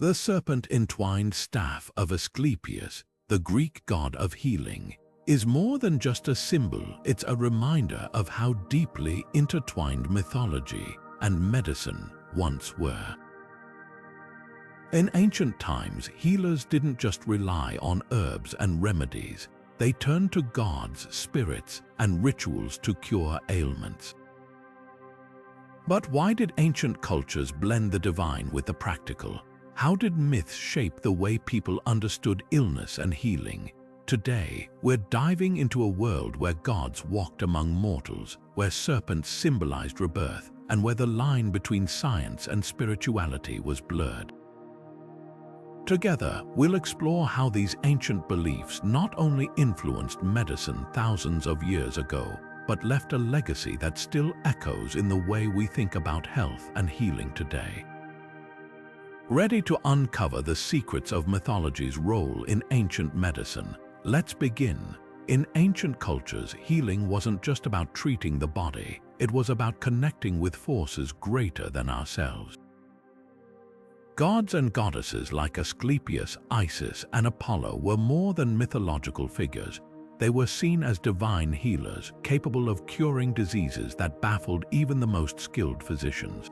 The serpent-entwined staff of Asclepius, the Greek god of healing, is more than just a symbol. It's a reminder of how deeply intertwined mythology and medicine once were. In ancient times, healers didn't just rely on herbs and remedies. They turned to gods, spirits, and rituals to cure ailments. But why did ancient cultures blend the divine with the practical? How did myths shape the way people understood illness and healing? Today, we're diving into a world where gods walked among mortals, where serpents symbolized rebirth, and where the line between science and spirituality was blurred. Together, we'll explore how these ancient beliefs not only influenced medicine thousands of years ago, but left a legacy that still echoes in the way we think about health and healing today. Ready to uncover the secrets of mythology's role in ancient medicine? Let's begin. In ancient cultures, healing wasn't just about treating the body. It was about connecting with forces greater than ourselves. Gods and goddesses like Asclepius, Isis, and Apollo were more than mythological figures. They were seen as divine healers, capable of curing diseases that baffled even the most skilled physicians.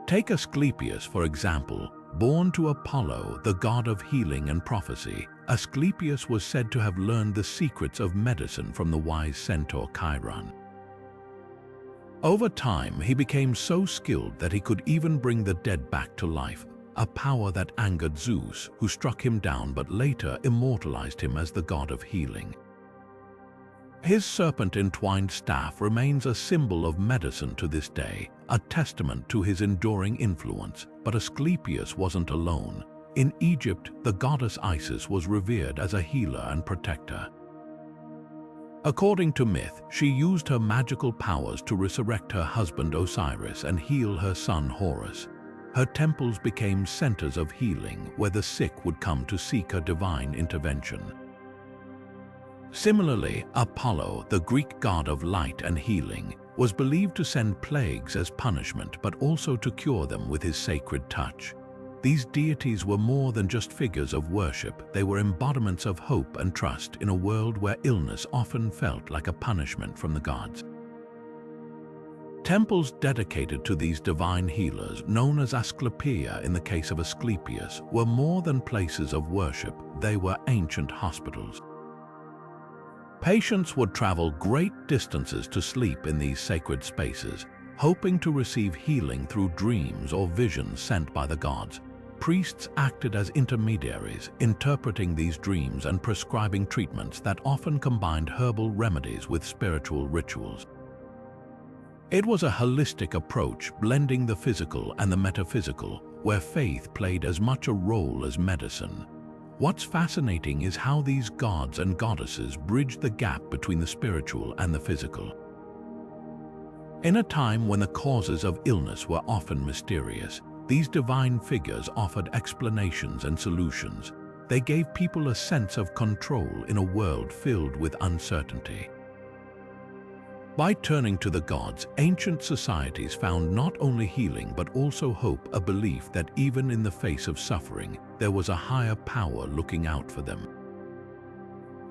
Take Asclepius, for example. Born to Apollo, the god of healing and prophecy, Asclepius was said to have learned the secrets of medicine from the wise centaur Chiron. Over time, he became so skilled that he could even bring the dead back to life, a power that angered Zeus, who struck him down but later immortalized him as the god of healing. His serpent-entwined staff remains a symbol of medicine to this day, a testament to his enduring influence. But Asclepius wasn't alone. In Egypt, the goddess Isis was revered as a healer and protector. According to myth, she used her magical powers to resurrect her husband Osiris and heal her son Horus. Her temples became centers of healing, where the sick would come to seek her divine intervention. Similarly, Apollo, the Greek god of light and healing, was believed to send plagues as punishment but also to cure them with his sacred touch. These deities were more than just figures of worship. They were embodiments of hope and trust in a world where illness often felt like a punishment from the gods. Temples dedicated to these divine healers, known as Asclepia in the case of Asclepius, were more than places of worship. They were ancient hospitals. Patients would travel great distances to sleep in these sacred spaces, hoping to receive healing through dreams or visions sent by the gods. Priests acted as intermediaries, interpreting these dreams and prescribing treatments that often combined herbal remedies with spiritual rituals. It was a holistic approach, blending the physical and the metaphysical, where faith played as much a role as medicine. What's fascinating is how these gods and goddesses bridged the gap between the spiritual and the physical. In a time when the causes of illness were often mysterious, these divine figures offered explanations and solutions. They gave people a sense of control in a world filled with uncertainty. By turning to the gods, ancient societies found not only healing but also hope, a belief that even in the face of suffering, there was a higher power looking out for them.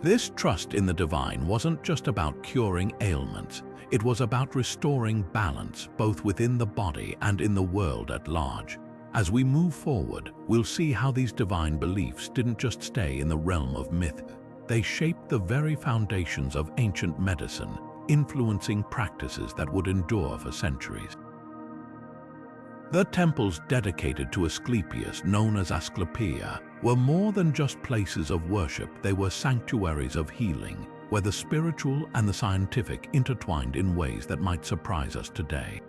This trust in the divine wasn't just about curing ailments. It was about restoring balance both within the body and in the world at large. As we move forward, we'll see how these divine beliefs didn't just stay in the realm of myth. They shaped the very foundations of ancient medicine, influencing practices that would endure for centuries. The temples dedicated to Asclepius, known as Asclepia, were more than just places of worship. They were sanctuaries of healing, where the spiritual and the scientific intertwined in ways that might surprise us today.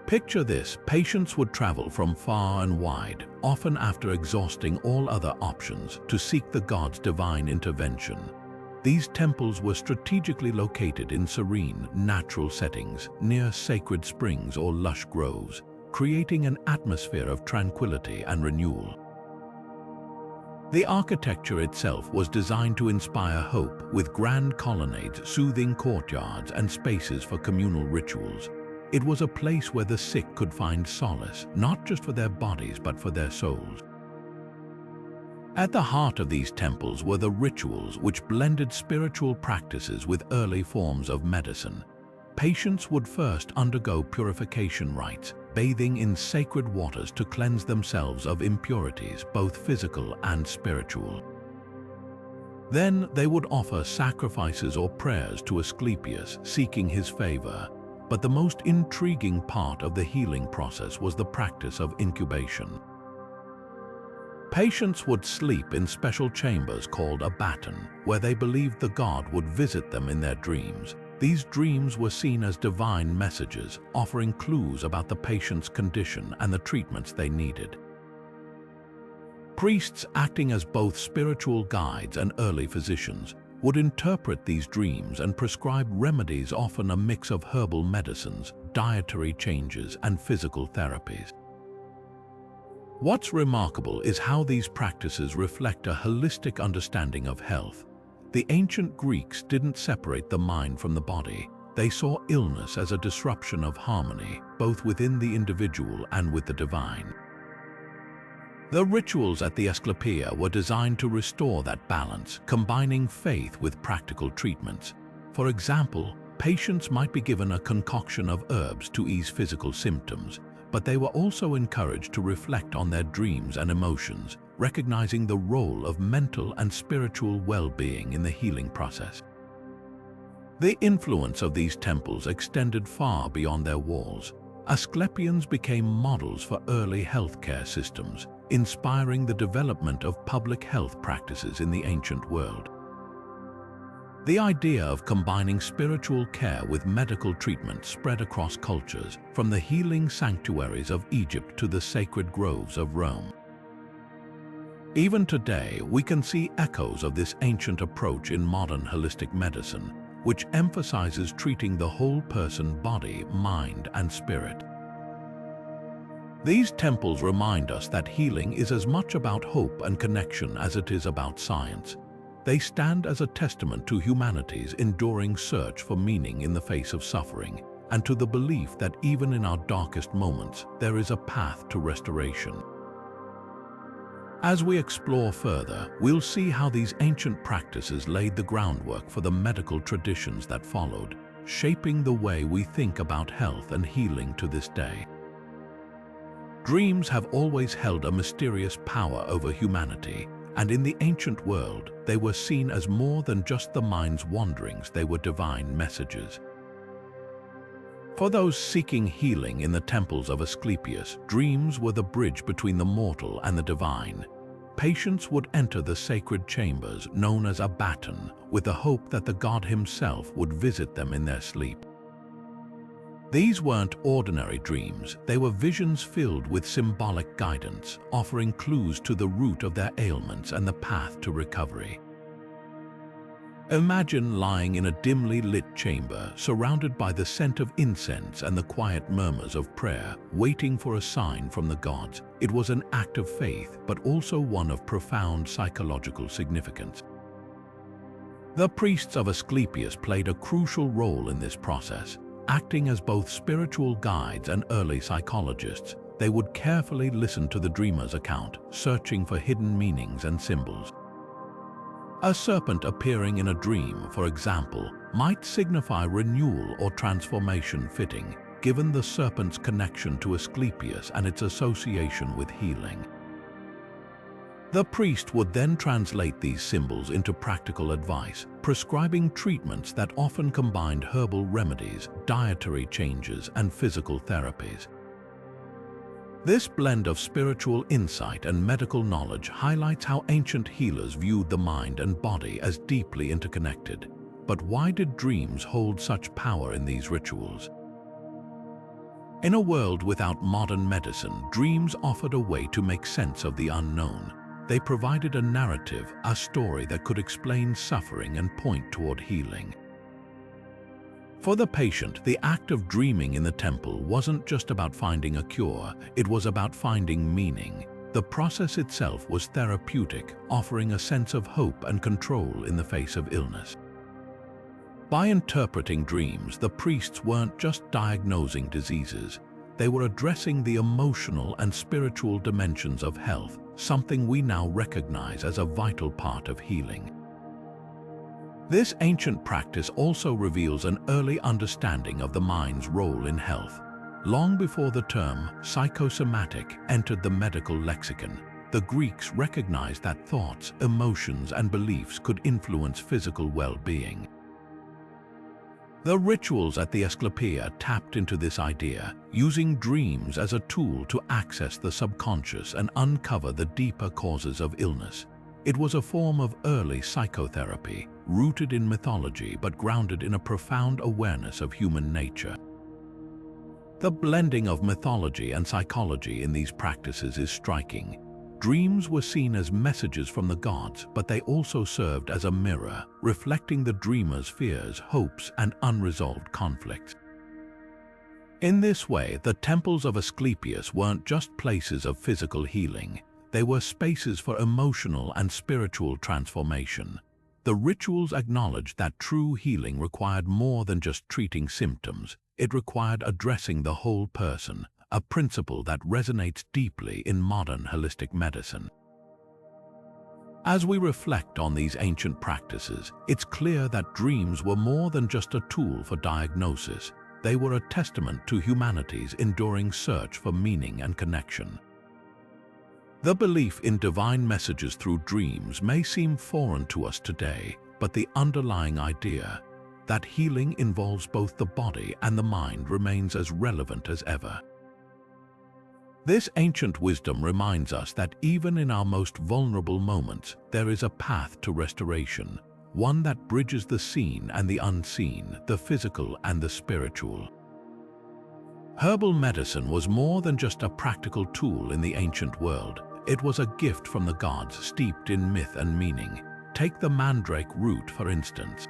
Picture this: patients would travel from far and wide, often after exhausting all other options, to seek the gods' divine intervention. These temples were strategically located in serene, natural settings, near sacred springs or lush groves, creating an atmosphere of tranquility and renewal. The architecture itself was designed to inspire hope, with grand colonnades, soothing courtyards, and spaces for communal rituals. It was a place where the sick could find solace, not just for their bodies but for their souls. At the heart of these temples were the rituals which blended spiritual practices with early forms of medicine. Patients would first undergo purification rites, bathing in sacred waters to cleanse themselves of impurities, both physical and spiritual. Then they would offer sacrifices or prayers to Asclepius, seeking his favor. But the most intriguing part of the healing process was the practice of incubation. Patients would sleep in special chambers called a baton, where they believed the god would visit them in their dreams. These dreams were seen as divine messages, offering clues about the patient's condition and the treatments they needed. Priests, acting as both spiritual guides and early physicians, would interpret these dreams and prescribe remedies, often a mix of herbal medicines, dietary changes, and physical therapies. What's remarkable is how these practices reflect a holistic understanding of health. The ancient Greeks didn't separate the mind from the body. They saw illness as a disruption of harmony, both within the individual and with the divine. The rituals at the Asclepia were designed to restore that balance, combining faith with practical treatments. For example, patients might be given a concoction of herbs to ease physical symptoms, but they were also encouraged to reflect on their dreams and emotions, recognizing the role of mental and spiritual well-being in the healing process. The influence of these temples extended far beyond their walls. Asclepions became models for early healthcare systems, inspiring the development of public health practices in the ancient world. The idea of combining spiritual care with medical treatment spread across cultures, from the healing sanctuaries of Egypt to the sacred groves of Rome. Even today, we can see echoes of this ancient approach in modern holistic medicine, which emphasizes treating the whole person, body, mind, and spirit. These temples remind us that healing is as much about hope and connection as it is about science. They stand as a testament to humanity's enduring search for meaning in the face of suffering, and to the belief that even in our darkest moments, there is a path to restoration. As we explore further, we'll see how these ancient practices laid the groundwork for the medical traditions that followed, shaping the way we think about health and healing to this day. Dreams have always held a mysterious power over humanity, and in the ancient world, they were seen as more than just the mind's wanderings. They were divine messages. For those seeking healing in the temples of Asclepius, dreams were the bridge between the mortal and the divine. Patients would enter the sacred chambers, known as a baton, with the hope that the god himself would visit them in their sleep. These weren't ordinary dreams, they were visions filled with symbolic guidance, offering clues to the root of their ailments and the path to recovery. Imagine lying in a dimly lit chamber, surrounded by the scent of incense and the quiet murmurs of prayer, waiting for a sign from the gods. It was an act of faith, but also one of profound psychological significance. The priests of Asclepius played a crucial role in this process. Acting as both spiritual guides and early psychologists, they would carefully listen to the dreamer's account, searching for hidden meanings and symbols. A serpent appearing in a dream, for example, might signify renewal or transformation, fitting, given the serpent's connection to Asclepius and its association with healing. The priest would then translate these symbols into practical advice, prescribing treatments that often combined herbal remedies, dietary changes, and physical therapies. This blend of spiritual insight and medical knowledge highlights how ancient healers viewed the mind and body as deeply interconnected. But why did dreams hold such power in these rituals? In a world without modern medicine, dreams offered a way to make sense of the unknown. They provided a narrative, a story that could explain suffering and point toward healing. For the patient, the act of dreaming in the temple wasn't just about finding a cure, it was about finding meaning. The process itself was therapeutic, offering a sense of hope and control in the face of illness. By interpreting dreams, the priests weren't just diagnosing diseases. They were addressing the emotional and spiritual dimensions of health, something we now recognize as a vital part of healing. This ancient practice also reveals an early understanding of the mind's role in health. Long before the term psychosomatic entered the medical lexicon, the Greeks recognized that thoughts, emotions, and beliefs could influence physical well-being. The rituals at the Asclepia tapped into this idea, using dreams as a tool to access the subconscious and uncover the deeper causes of illness. It was a form of early psychotherapy, rooted in mythology but grounded in a profound awareness of human nature. The blending of mythology and psychology in these practices is striking. Dreams were seen as messages from the gods, but they also served as a mirror, reflecting the dreamer's fears, hopes, and unresolved conflicts. In this way, the temples of Asclepius weren't just places of physical healing. They were spaces for emotional and spiritual transformation. The rituals acknowledged that true healing required more than just treating symptoms. It required addressing the whole person, a principle that resonates deeply in modern holistic medicine. As we reflect on these ancient practices, it's clear that dreams were more than just a tool for diagnosis. They were a testament to humanity's enduring search for meaning and connection. The belief in divine messages through dreams may seem foreign to us today, but the underlying idea that healing involves both the body and the mind remains as relevant as ever. This ancient wisdom reminds us that even in our most vulnerable moments, there is a path to restoration, one that bridges the seen and the unseen, the physical and the spiritual. Herbal medicine was more than just a practical tool in the ancient world. It was a gift from the gods steeped in myth and meaning. Take the mandrake root, for instance.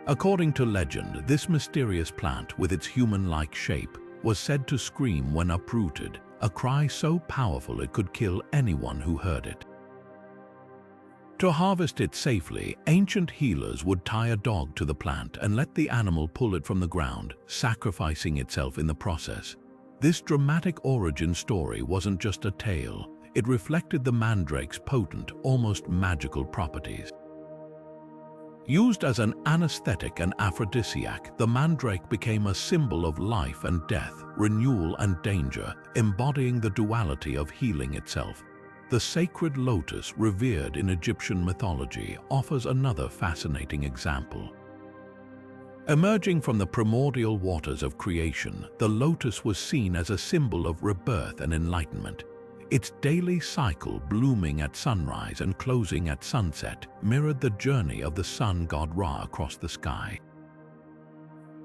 According to legend, this mysterious plant, with its human-like shape, was said to scream when uprooted, a cry so powerful it could kill anyone who heard it. To harvest it safely, ancient healers would tie a dog to the plant and let the animal pull it from the ground, sacrificing itself in the process. This dramatic origin story wasn't just a tale. It reflected the mandrake's potent, almost magical properties. Used as an anesthetic and aphrodisiac, the mandrake became a symbol of life and death, renewal and danger, embodying the duality of healing itself. The sacred lotus, revered in Egyptian mythology, offers another fascinating example. Emerging from the primordial waters of creation, the lotus was seen as a symbol of rebirth and enlightenment. Its daily cycle, blooming at sunrise and closing at sunset, mirrored the journey of the sun god Ra across the sky.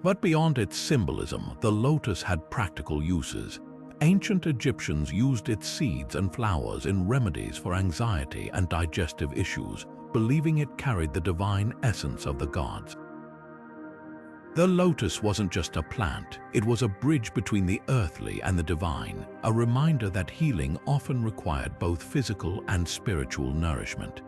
But beyond its symbolism, the lotus had practical uses. Ancient Egyptians used its seeds and flowers in remedies for anxiety and digestive issues, believing it carried the divine essence of the gods. The lotus wasn't just a plant, it was a bridge between the earthly and the divine, a reminder that healing often required both physical and spiritual nourishment.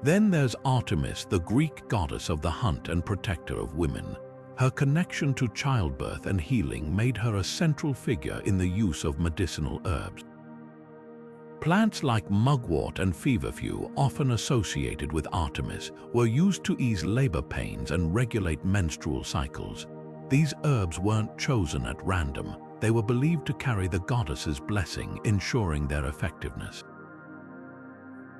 Then there's Artemis, the Greek goddess of the hunt and protector of women. Her connection to childbirth and healing made her a central figure in the use of medicinal herbs. Plants like mugwort and feverfew, often associated with Artemis, were used to ease labor pains and regulate menstrual cycles. These herbs weren't chosen at random. They were believed to carry the goddess's blessing, ensuring their effectiveness.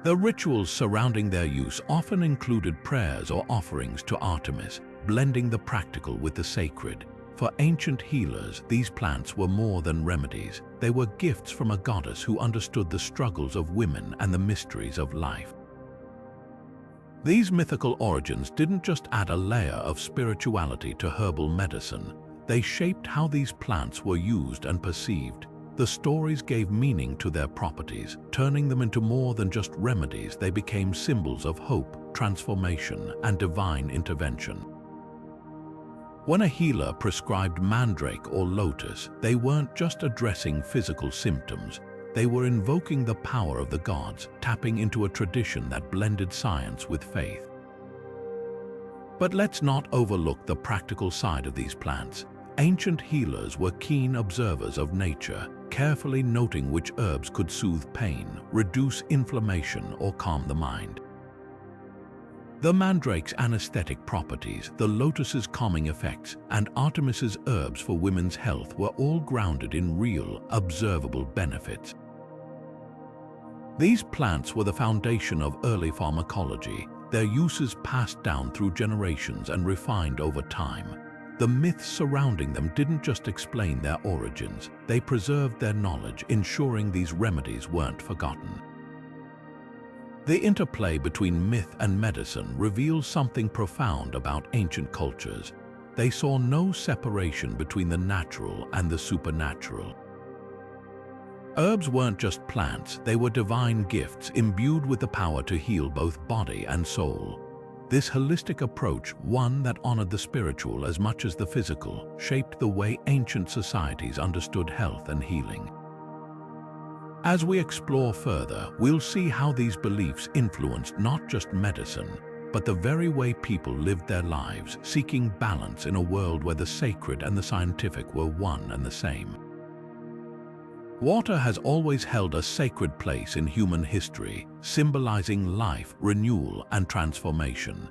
The rituals surrounding their use often included prayers or offerings to Artemis, blending the practical with the sacred. For ancient healers, these plants were more than remedies. They were gifts from a goddess who understood the struggles of women and the mysteries of life. These mythical origins didn't just add a layer of spirituality to herbal medicine. They shaped how these plants were used and perceived. The stories gave meaning to their properties, turning them into more than just remedies. They became symbols of hope, transformation, and divine intervention. When a healer prescribed mandrake or lotus, they weren't just addressing physical symptoms. They were invoking the power of the gods, tapping into a tradition that blended science with faith. But let's not overlook the practical side of these plants. Ancient healers were keen observers of nature, carefully noting which herbs could soothe pain, reduce inflammation, or calm the mind. The mandrake's anesthetic properties, the lotus's calming effects, and Artemis's herbs for women's health were all grounded in real, observable benefits. These plants were the foundation of early pharmacology, their uses passed down through generations and refined over time. The myths surrounding them didn't just explain their origins, they preserved their knowledge, ensuring these remedies weren't forgotten. The interplay between myth and medicine reveals something profound about ancient cultures. They saw no separation between the natural and the supernatural. Herbs weren't just plants, they were divine gifts imbued with the power to heal both body and soul. This holistic approach, one that honored the spiritual as much as the physical, shaped the way ancient societies understood health and healing. As we explore further, we'll see how these beliefs influenced not just medicine, but the very way people lived their lives, seeking balance in a world where the sacred and the scientific were one and the same. Water has always held a sacred place in human history, symbolizing life, renewal, and transformation.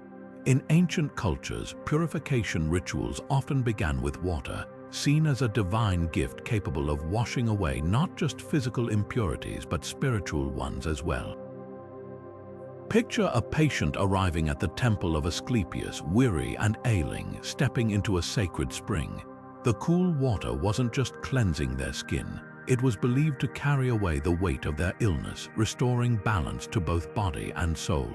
In ancient cultures, purification rituals often began with water, seen as a divine gift capable of washing away not just physical impurities but spiritual ones as well. Picture a patient arriving at the temple of Asclepius, weary and ailing, stepping into a sacred spring. The cool water wasn't just cleansing their skin, it was believed to carry away the weight of their illness, restoring balance to both body and soul.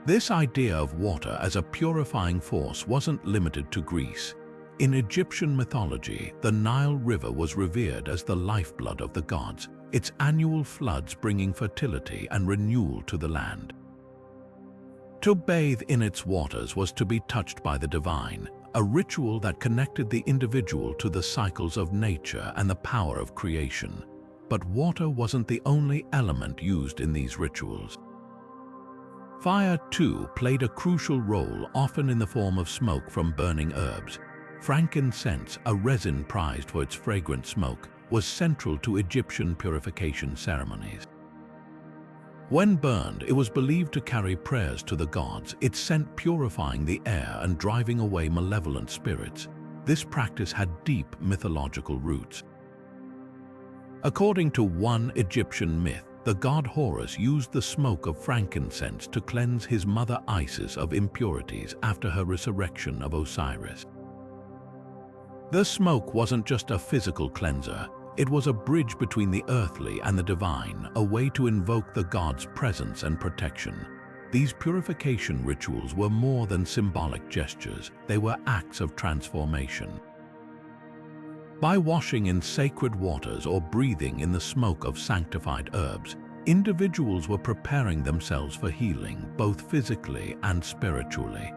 This idea of water as a purifying force wasn't limited to Greece. In Egyptian mythology, the Nile River was revered as the lifeblood of the gods, its annual floods bringing fertility and renewal to the land. To bathe in its waters was to be touched by the divine, a ritual that connected the individual to the cycles of nature and the power of creation. But water wasn't the only element used in these rituals. Fire, too, played a crucial role, often in the form of smoke from burning herbs. Frankincense, a resin prized for its fragrant smoke, was central to Egyptian purification ceremonies. When burned, it was believed to carry prayers to the gods, its scent purifying the air and driving away malevolent spirits. This practice had deep mythological roots. According to one Egyptian myth, the god Horus used the smoke of frankincense to cleanse his mother Isis of impurities after her resurrection of Osiris. The smoke wasn't just a physical cleanser, it was a bridge between the earthly and the divine, a way to invoke the god's presence and protection. These purification rituals were more than symbolic gestures, they were acts of transformation. By washing in sacred waters or breathing in the smoke of sanctified herbs, individuals were preparing themselves for healing, both physically and spiritually.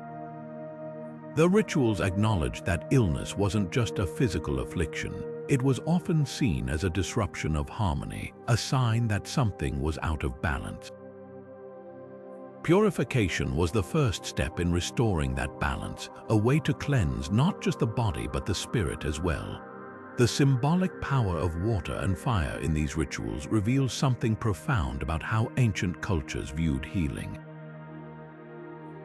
The rituals acknowledged that illness wasn't just a physical affliction. It was often seen as a disruption of harmony, a sign that something was out of balance. Purification was the first step in restoring that balance, a way to cleanse not just the body but the spirit as well. The symbolic power of water and fire in these rituals reveals something profound about how ancient cultures viewed healing.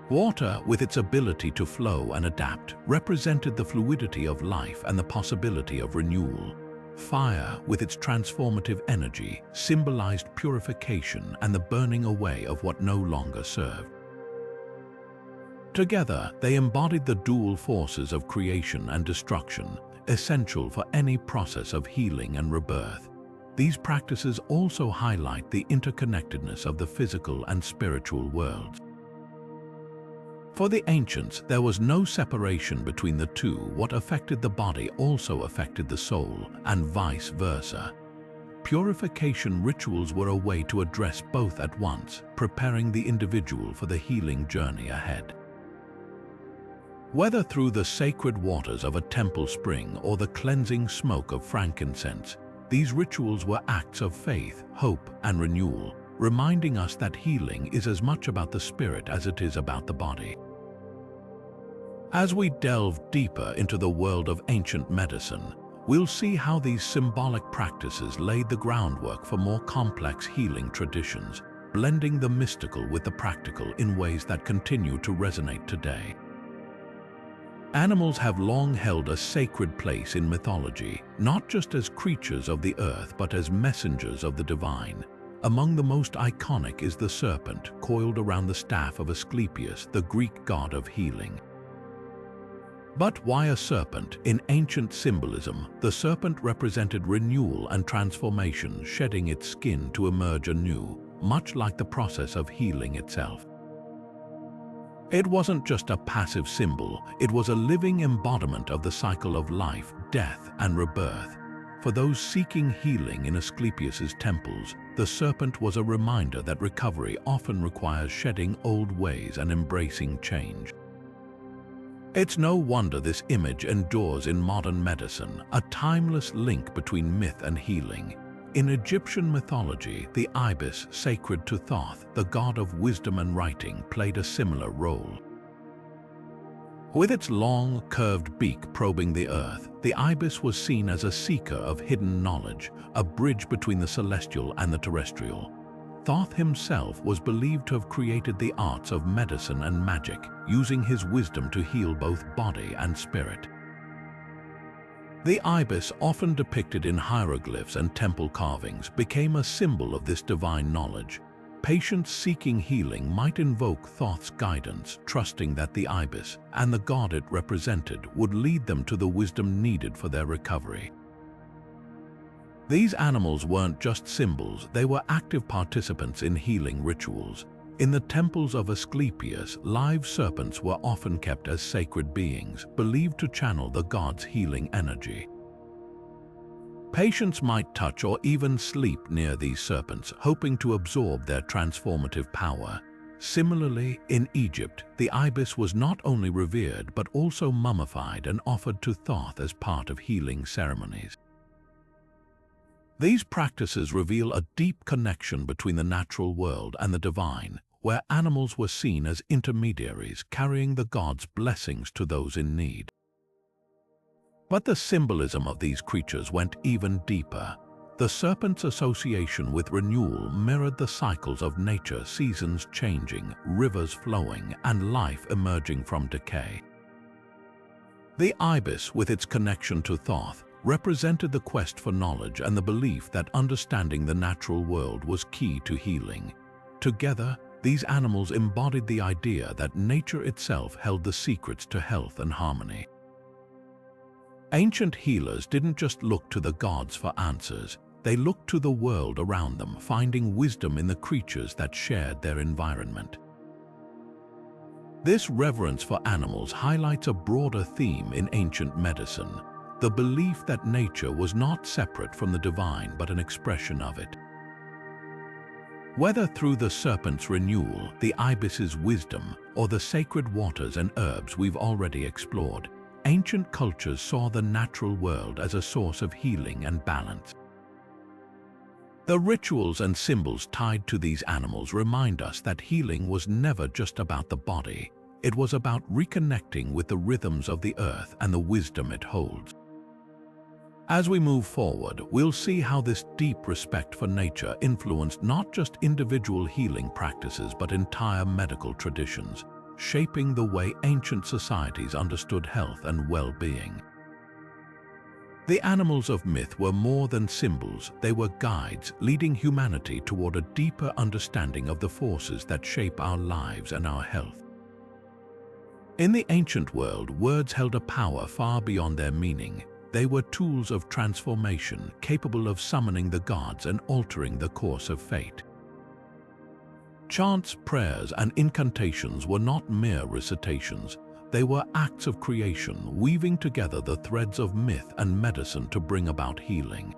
Water, with its ability to flow and adapt, represented the fluidity of life and the possibility of renewal. Fire, with its transformative energy, symbolized purification and the burning away of what no longer served. Together, they embodied the dual forces of creation and destruction, essential for any process of healing and rebirth. These practices also highlight the interconnectedness of the physical and spiritual worlds. For the ancients, there was no separation between the two. What affected the body also affected the soul, and vice versa. Purification rituals were a way to address both at once, preparing the individual for the healing journey ahead. Whether through the sacred waters of a temple spring or the cleansing smoke of frankincense, these rituals were acts of faith, hope, and renewal, reminding us that healing is as much about the spirit as it is about the body. As we delve deeper into the world of ancient medicine, we'll see how these symbolic practices laid the groundwork for more complex healing traditions, blending the mystical with the practical in ways that continue to resonate today. Animals have long held a sacred place in mythology, not just as creatures of the earth but as messengers of the divine. Among the most iconic is the serpent coiled around the staff of Asclepius, the Greek god of healing. But why a serpent? In ancient symbolism, the serpent represented renewal and transformation, shedding its skin to emerge anew, much like the process of healing itself. It wasn't just a passive symbol, it was a living embodiment of the cycle of life, death, and rebirth. For those seeking healing in Asclepius's temples, the serpent was a reminder that recovery often requires shedding old ways and embracing change. It's no wonder this image endures in modern medicine, a timeless link between myth and healing. In Egyptian mythology, the ibis, sacred to Thoth, the god of wisdom and writing, played a similar role. With its long, curved beak probing the earth, the ibis was seen as a seeker of hidden knowledge, a bridge between the celestial and the terrestrial. Thoth himself was believed to have created the arts of medicine and magic, using his wisdom to heal both body and spirit. The ibis, often depicted in hieroglyphs and temple carvings, became a symbol of this divine knowledge. Patients seeking healing might invoke Thoth's guidance, trusting that the ibis and the god it represented would lead them to the wisdom needed for their recovery. These animals weren't just symbols, they were active participants in healing rituals. In the temples of Asclepius, live serpents were often kept as sacred beings, believed to channel the god's healing energy. Patients might touch or even sleep near these serpents, hoping to absorb their transformative power. Similarly, in Egypt, the ibis was not only revered but also mummified and offered to Thoth as part of healing ceremonies. These practices reveal a deep connection between the natural world and the divine, where animals were seen as intermediaries carrying the god's blessings to those in need. But the symbolism of these creatures went even deeper. The serpent's association with renewal mirrored the cycles of nature, seasons changing, rivers flowing, and life emerging from decay. The ibis, with its connection to Thoth, represented the quest for knowledge and the belief that understanding the natural world was key to healing. Together, these animals embodied the idea that nature itself held the secrets to health and harmony. Ancient healers didn't just look to the gods for answers, they looked to the world around them, finding wisdom in the creatures that shared their environment. This reverence for animals highlights a broader theme in ancient medicine, the belief that nature was not separate from the divine but an expression of it. Whether through the serpent's renewal, the ibis's wisdom, or the sacred waters and herbs we've already explored, ancient cultures saw the natural world as a source of healing and balance. The rituals and symbols tied to these animals remind us that healing was never just about the body. It was about reconnecting with the rhythms of the earth and the wisdom it holds. As we move forward, we'll see how this deep respect for nature influenced not just individual healing practices but entire medical traditions, shaping the way ancient societies understood health and well-being. The animals of myth were more than symbols, they were guides, leading humanity toward a deeper understanding of the forces that shape our lives and our health. In the ancient world, words held a power far beyond their meaning. They were tools of transformation, capable of summoning the gods and altering the course of fate. Chants, prayers, and incantations were not mere recitations. They were acts of creation, weaving together the threads of myth and medicine to bring about healing.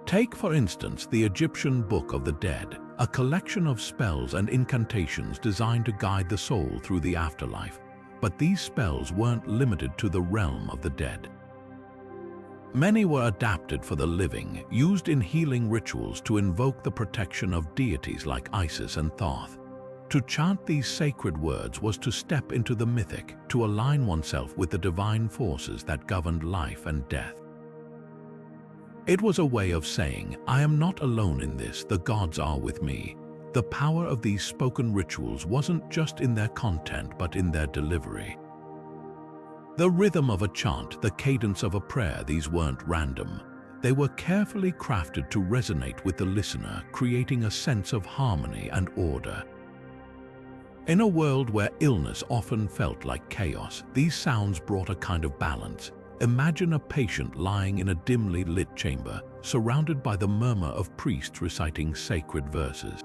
Take, for instance, the Egyptian Book of the Dead, a collection of spells and incantations designed to guide the soul through the afterlife. But these spells weren't limited to the realm of the dead. Many were adapted for the living, used in healing rituals to invoke the protection of deities like Isis and Thoth. To chant these sacred words was to step into the mythic, to align oneself with the divine forces that governed life and death. It was a way of saying, I am not alone in this, the gods are with me. The power of these spoken rituals wasn't just in their content but in their delivery. The rhythm of a chant, the cadence of a prayer, these weren't random. They were carefully crafted to resonate with the listener, creating a sense of harmony and order. In a world where illness often felt like chaos, these sounds brought a kind of balance. Imagine a patient lying in a dimly lit chamber, surrounded by the murmur of priests reciting sacred verses.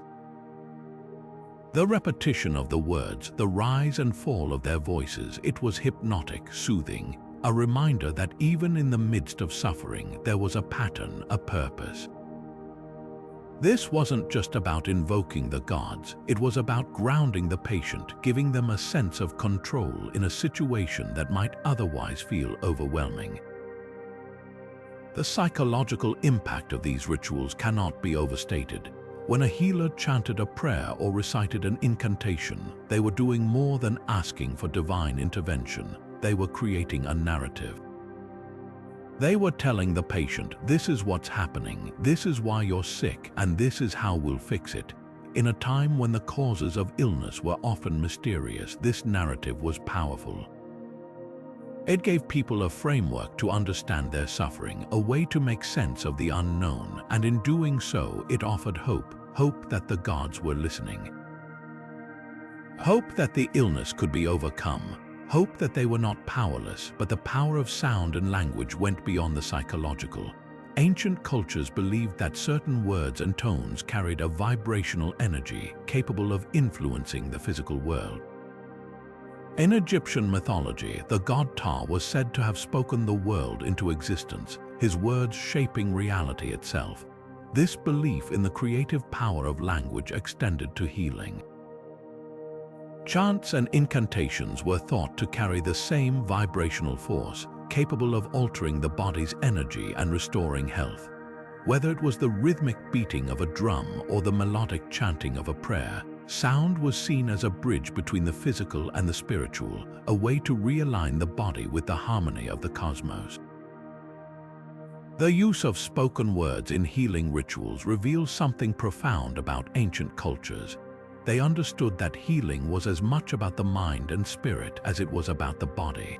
The repetition of the words, the rise and fall of their voices, it was hypnotic, soothing, a reminder that even in the midst of suffering, there was a pattern, a purpose. This wasn't just about invoking the gods, it was about grounding the patient, giving them a sense of control in a situation that might otherwise feel overwhelming. The psychological impact of these rituals cannot be overstated. When a healer chanted a prayer or recited an incantation, they were doing more than asking for divine intervention. They were creating a narrative. They were telling the patient, this is what's happening, this is why you're sick, and this is how we'll fix it. In a time when the causes of illness were often mysterious, this narrative was powerful. It gave people a framework to understand their suffering, a way to make sense of the unknown, and in doing so, it offered hope that the gods were listening. Hope that the illness could be overcome. Hope that they were not powerless, but the power of sound and language went beyond the psychological. Ancient cultures believed that certain words and tones carried a vibrational energy capable of influencing the physical world. In Egyptian mythology, the god Ptah was said to have spoken the world into existence, his words shaping reality itself. This belief in the creative power of language extended to healing. Chants and incantations were thought to carry the same vibrational force, capable of altering the body's energy and restoring health. Whether it was the rhythmic beating of a drum or the melodic chanting of a prayer, sound was seen as a bridge between the physical and the spiritual, a way to realign the body with the harmony of the cosmos. The use of spoken words in healing rituals reveals something profound about ancient cultures. They understood that healing was as much about the mind and spirit as it was about the body.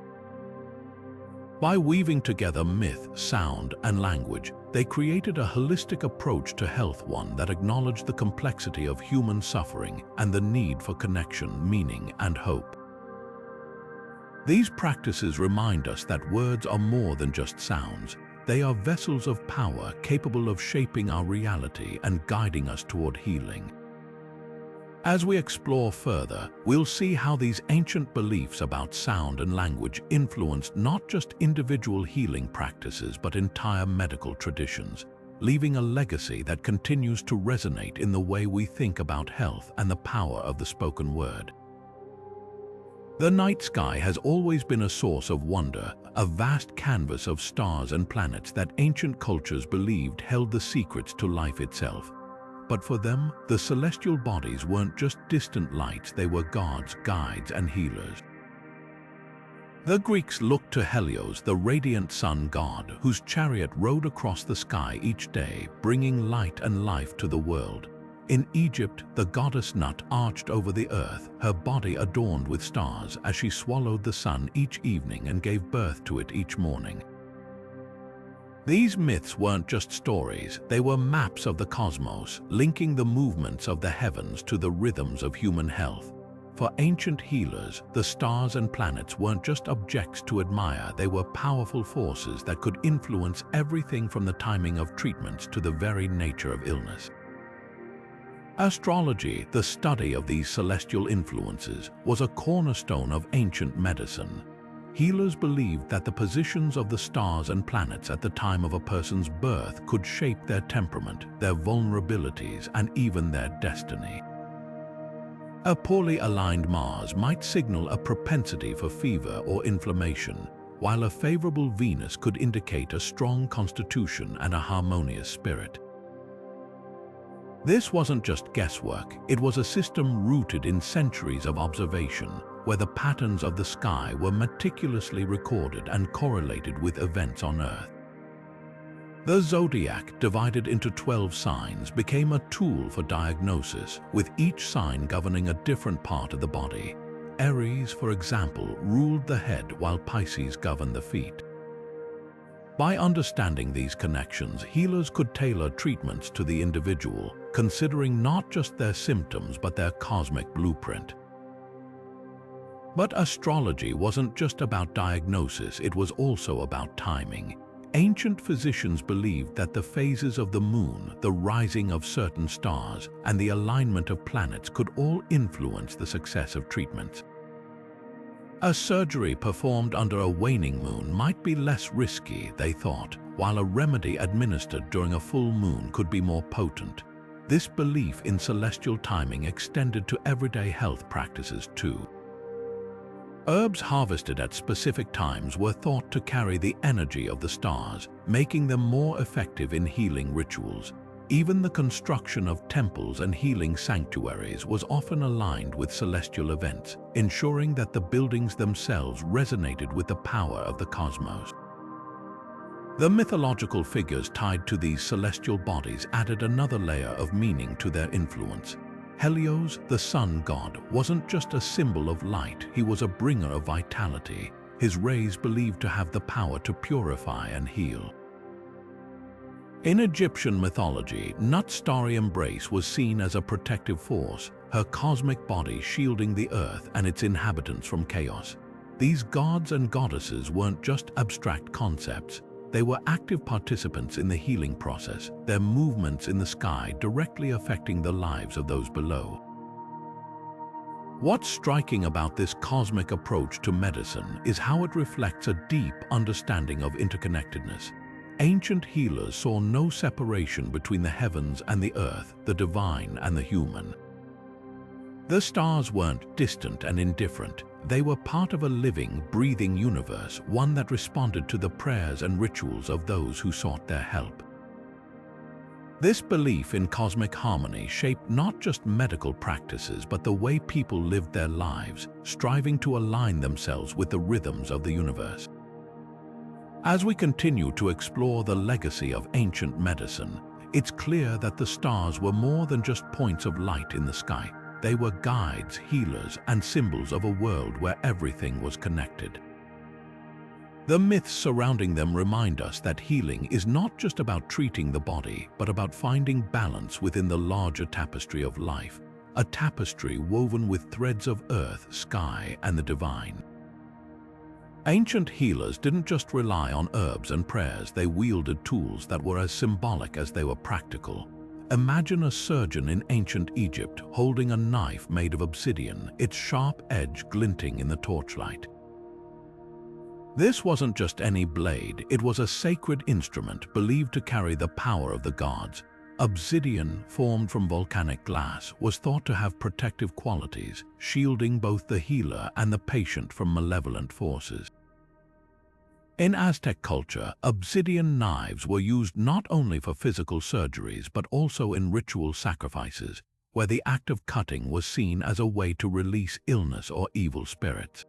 By weaving together myth, sound, and language, they created a holistic approach to health, one that acknowledged the complexity of human suffering and the need for connection, meaning, and hope. These practices remind us that words are more than just sounds. They are vessels of power capable of shaping our reality and guiding us toward healing. As we explore further, we'll see how these ancient beliefs about sound and language influenced not just individual healing practices but entire medical traditions, leaving a legacy that continues to resonate in the way we think about health and the power of the spoken word. The night sky has always been a source of wonder, a vast canvas of stars and planets that ancient cultures believed held the secrets to life itself. But for them, the celestial bodies weren't just distant lights, they were gods, guides, and healers. The Greeks looked to Helios, the radiant sun god, whose chariot rode across the sky each day, bringing light and life to the world. In Egypt, the goddess Nut arched over the earth, her body adorned with stars as she swallowed the sun each evening and gave birth to it each morning. These myths weren't just stories, they were maps of the cosmos, linking the movements of the heavens to the rhythms of human health. For ancient healers, the stars and planets weren't just objects to admire, they were powerful forces that could influence everything from the timing of treatments to the very nature of illness. Astrology, the study of these celestial influences, was a cornerstone of ancient medicine. Healers believed that the positions of the stars and planets at the time of a person's birth could shape their temperament, their vulnerabilities, and even their destiny. A poorly aligned Mars might signal a propensity for fever or inflammation, while a favorable Venus could indicate a strong constitution and a harmonious spirit. This wasn't just guesswork, it was a system rooted in centuries of observation, where the patterns of the sky were meticulously recorded and correlated with events on Earth. The zodiac, divided into 12 signs, became a tool for diagnosis, with each sign governing a different part of the body. Aries, for example, ruled the head while Pisces governed the feet. By understanding these connections, healers could tailor treatments to the individual, considering not just their symptoms but their cosmic blueprint. But astrology wasn't just about diagnosis, it was also about timing. Ancient physicians believed that the phases of the moon, the rising of certain stars, and the alignment of planets could all influence the success of treatments. A surgery performed under a waning moon might be less risky, they thought, while a remedy administered during a full moon could be more potent. This belief in celestial timing extended to everyday health practices too. Herbs harvested at specific times were thought to carry the energy of the stars, making them more effective in healing rituals. Even the construction of temples and healing sanctuaries was often aligned with celestial events, ensuring that the buildings themselves resonated with the power of the cosmos. The mythological figures tied to these celestial bodies added another layer of meaning to their influence. Helios, the sun god, wasn't just a symbol of light, he was a bringer of vitality, his rays believed to have the power to purify and heal. In Egyptian mythology, Nut's starry embrace was seen as a protective force, her cosmic body shielding the earth and its inhabitants from chaos. These gods and goddesses weren't just abstract concepts, they were active participants in the healing process, their movements in the sky directly affecting the lives of those below. What's striking about this cosmic approach to medicine is how it reflects a deep understanding of interconnectedness. Ancient healers saw no separation between the heavens and the earth, the divine and the human. The stars weren't distant and indifferent. They were part of a living, breathing universe, one that responded to the prayers and rituals of those who sought their help. This belief in cosmic harmony shaped not just medical practices but the way people lived their lives, striving to align themselves with the rhythms of the universe. As we continue to explore the legacy of ancient medicine, it's clear that the stars were more than just points of light in the sky. They were guides, healers, and symbols of a world where everything was connected. The myths surrounding them remind us that healing is not just about treating the body, but about finding balance within the larger tapestry of life, a tapestry woven with threads of earth, sky, and the divine. Ancient healers didn't just rely on herbs and prayers, they wielded tools that were as symbolic as they were practical. Imagine a surgeon in ancient Egypt holding a knife made of obsidian, its sharp edge glinting in the torchlight. This wasn't just any blade, it was a sacred instrument believed to carry the power of the gods. Obsidian, formed from volcanic glass, was thought to have protective qualities, shielding both the healer and the patient from malevolent forces. In Aztec culture, obsidian knives were used not only for physical surgeries but also in ritual sacrifices, where the act of cutting was seen as a way to release illness or evil spirits.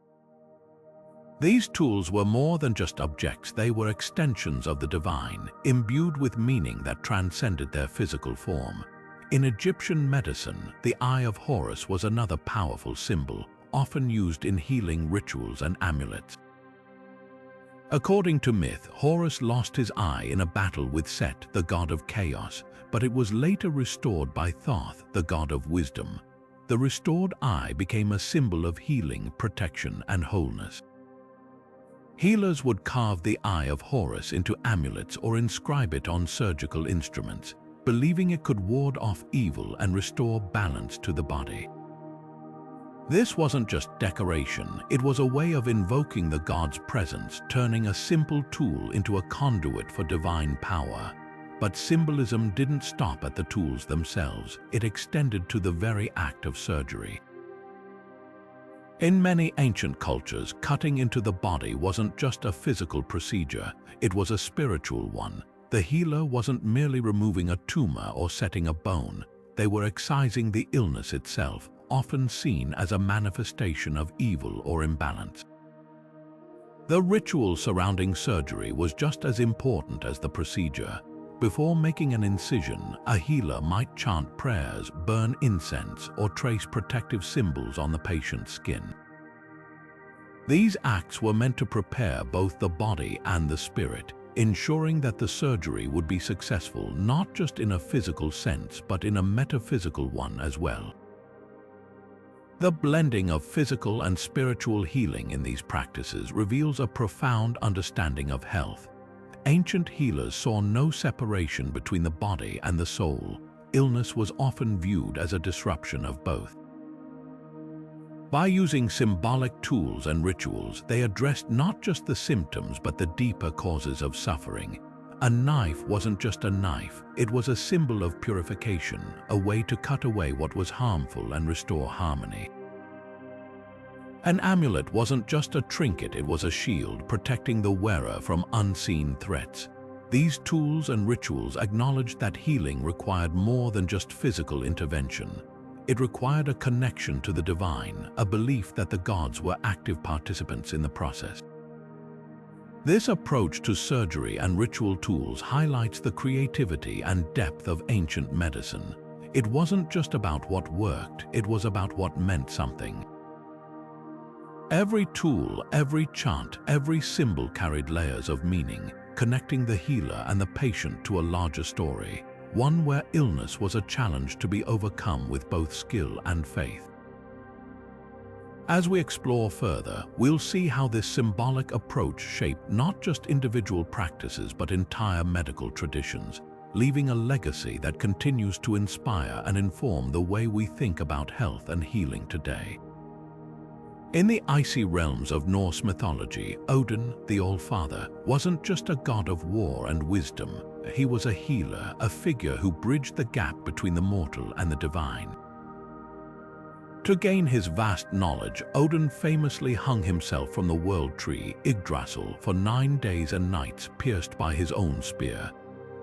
These tools were more than just objects, they were extensions of the divine, imbued with meaning that transcended their physical form. In Egyptian medicine, the Eye of Horus was another powerful symbol, often used in healing rituals and amulets. According to myth, Horus lost his eye in a battle with Set, the god of chaos, but it was later restored by Thoth, the god of wisdom. The restored eye became a symbol of healing, protection, and wholeness. Healers would carve the Eye of Horus into amulets or inscribe it on surgical instruments, believing it could ward off evil and restore balance to the body. This wasn't just decoration, it was a way of invoking the god's presence, turning a simple tool into a conduit for divine power. But symbolism didn't stop at the tools themselves, it extended to the very act of surgery. In many ancient cultures, cutting into the body wasn't just a physical procedure, it was a spiritual one. The healer wasn't merely removing a tumor or setting a bone. they were excising the illness itself, often seen as a manifestation of evil or imbalance. The ritual surrounding surgery was just as important as the procedure. Before making an incision, a healer might chant prayers, burn incense, or trace protective symbols on the patient's skin. These acts were meant to prepare both the body and the spirit, ensuring that the surgery would be successful not just in a physical sense but in a metaphysical one as well. The blending of physical and spiritual healing in these practices reveals a profound understanding of health. Ancient healers saw no separation between the body and the soul. Illness was often viewed as a disruption of both. By using symbolic tools and rituals, they addressed not just the symptoms but the deeper causes of suffering. A knife wasn't just a knife, it was a symbol of purification, a way to cut away what was harmful and restore harmony. An amulet wasn't just a trinket, it was a shield protecting the wearer from unseen threats. These tools and rituals acknowledged that healing required more than just physical intervention. It required a connection to the divine, a belief that the gods were active participants in the process. This approach to surgery and ritual tools highlights the creativity and depth of ancient medicine. It wasn't just about what worked, it was about what meant something. Every tool, every chant, every symbol carried layers of meaning, connecting the healer and the patient to a larger story, one where illness was a challenge to be overcome with both skill and faith. As we explore further, we'll see how this symbolic approach shaped not just individual practices but entire medical traditions, leaving a legacy that continues to inspire and inform the way we think about health and healing today. In the icy realms of Norse mythology, Odin, the All-Father, wasn't just a god of war and wisdom. He was a healer, a figure who bridged the gap between the mortal and the divine. To gain his vast knowledge, Odin famously hung himself from the world tree, Yggdrasil, for 9 days and nights, pierced by his own spear.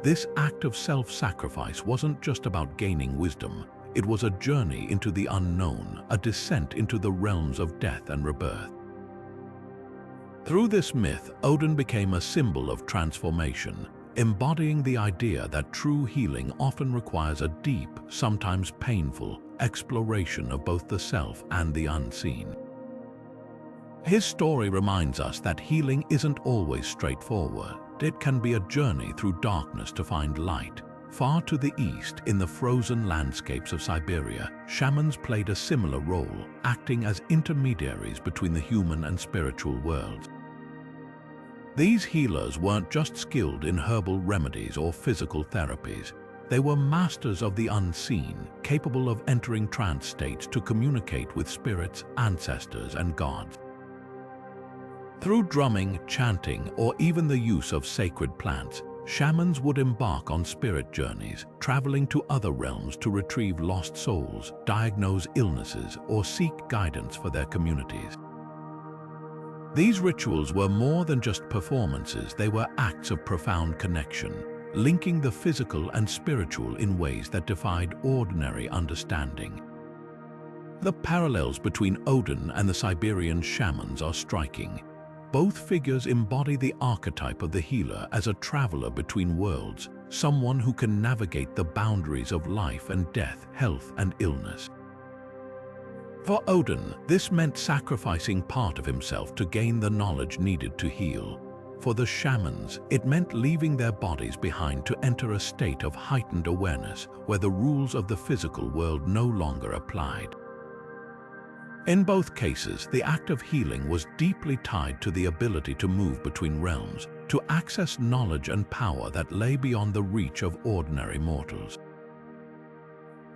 This act of self-sacrifice wasn't just about gaining wisdom. It was a journey into the unknown, a descent into the realms of death and rebirth. Through this myth, Odin became a symbol of transformation, embodying the idea that true healing often requires a deep, sometimes painful, exploration of both the self and the unseen. His story reminds us that healing isn't always straightforward. It can be a journey through darkness to find light. Far to the east, in the frozen landscapes of Siberia, shamans played a similar role, acting as intermediaries between the human and spiritual worlds. These healers weren't just skilled in herbal remedies or physical therapies. They were masters of the unseen, capable of entering trance states to communicate with spirits, ancestors, and gods. Through drumming, chanting, or even the use of sacred plants, shamans would embark on spirit journeys, traveling to other realms to retrieve lost souls, diagnose illnesses, or seek guidance for their communities. These rituals were more than just performances, they were acts of profound connection, linking the physical and spiritual in ways that defied ordinary understanding. The parallels between Odin and the Siberian shamans are striking. Both figures embody the archetype of the healer as a traveler between worlds, someone who can navigate the boundaries of life and death, health and illness. For Odin, this meant sacrificing part of himself to gain the knowledge needed to heal. For the shamans, it meant leaving their bodies behind to enter a state of heightened awareness where the rules of the physical world no longer applied. In both cases, the act of healing was deeply tied to the ability to move between realms, to access knowledge and power that lay beyond the reach of ordinary mortals.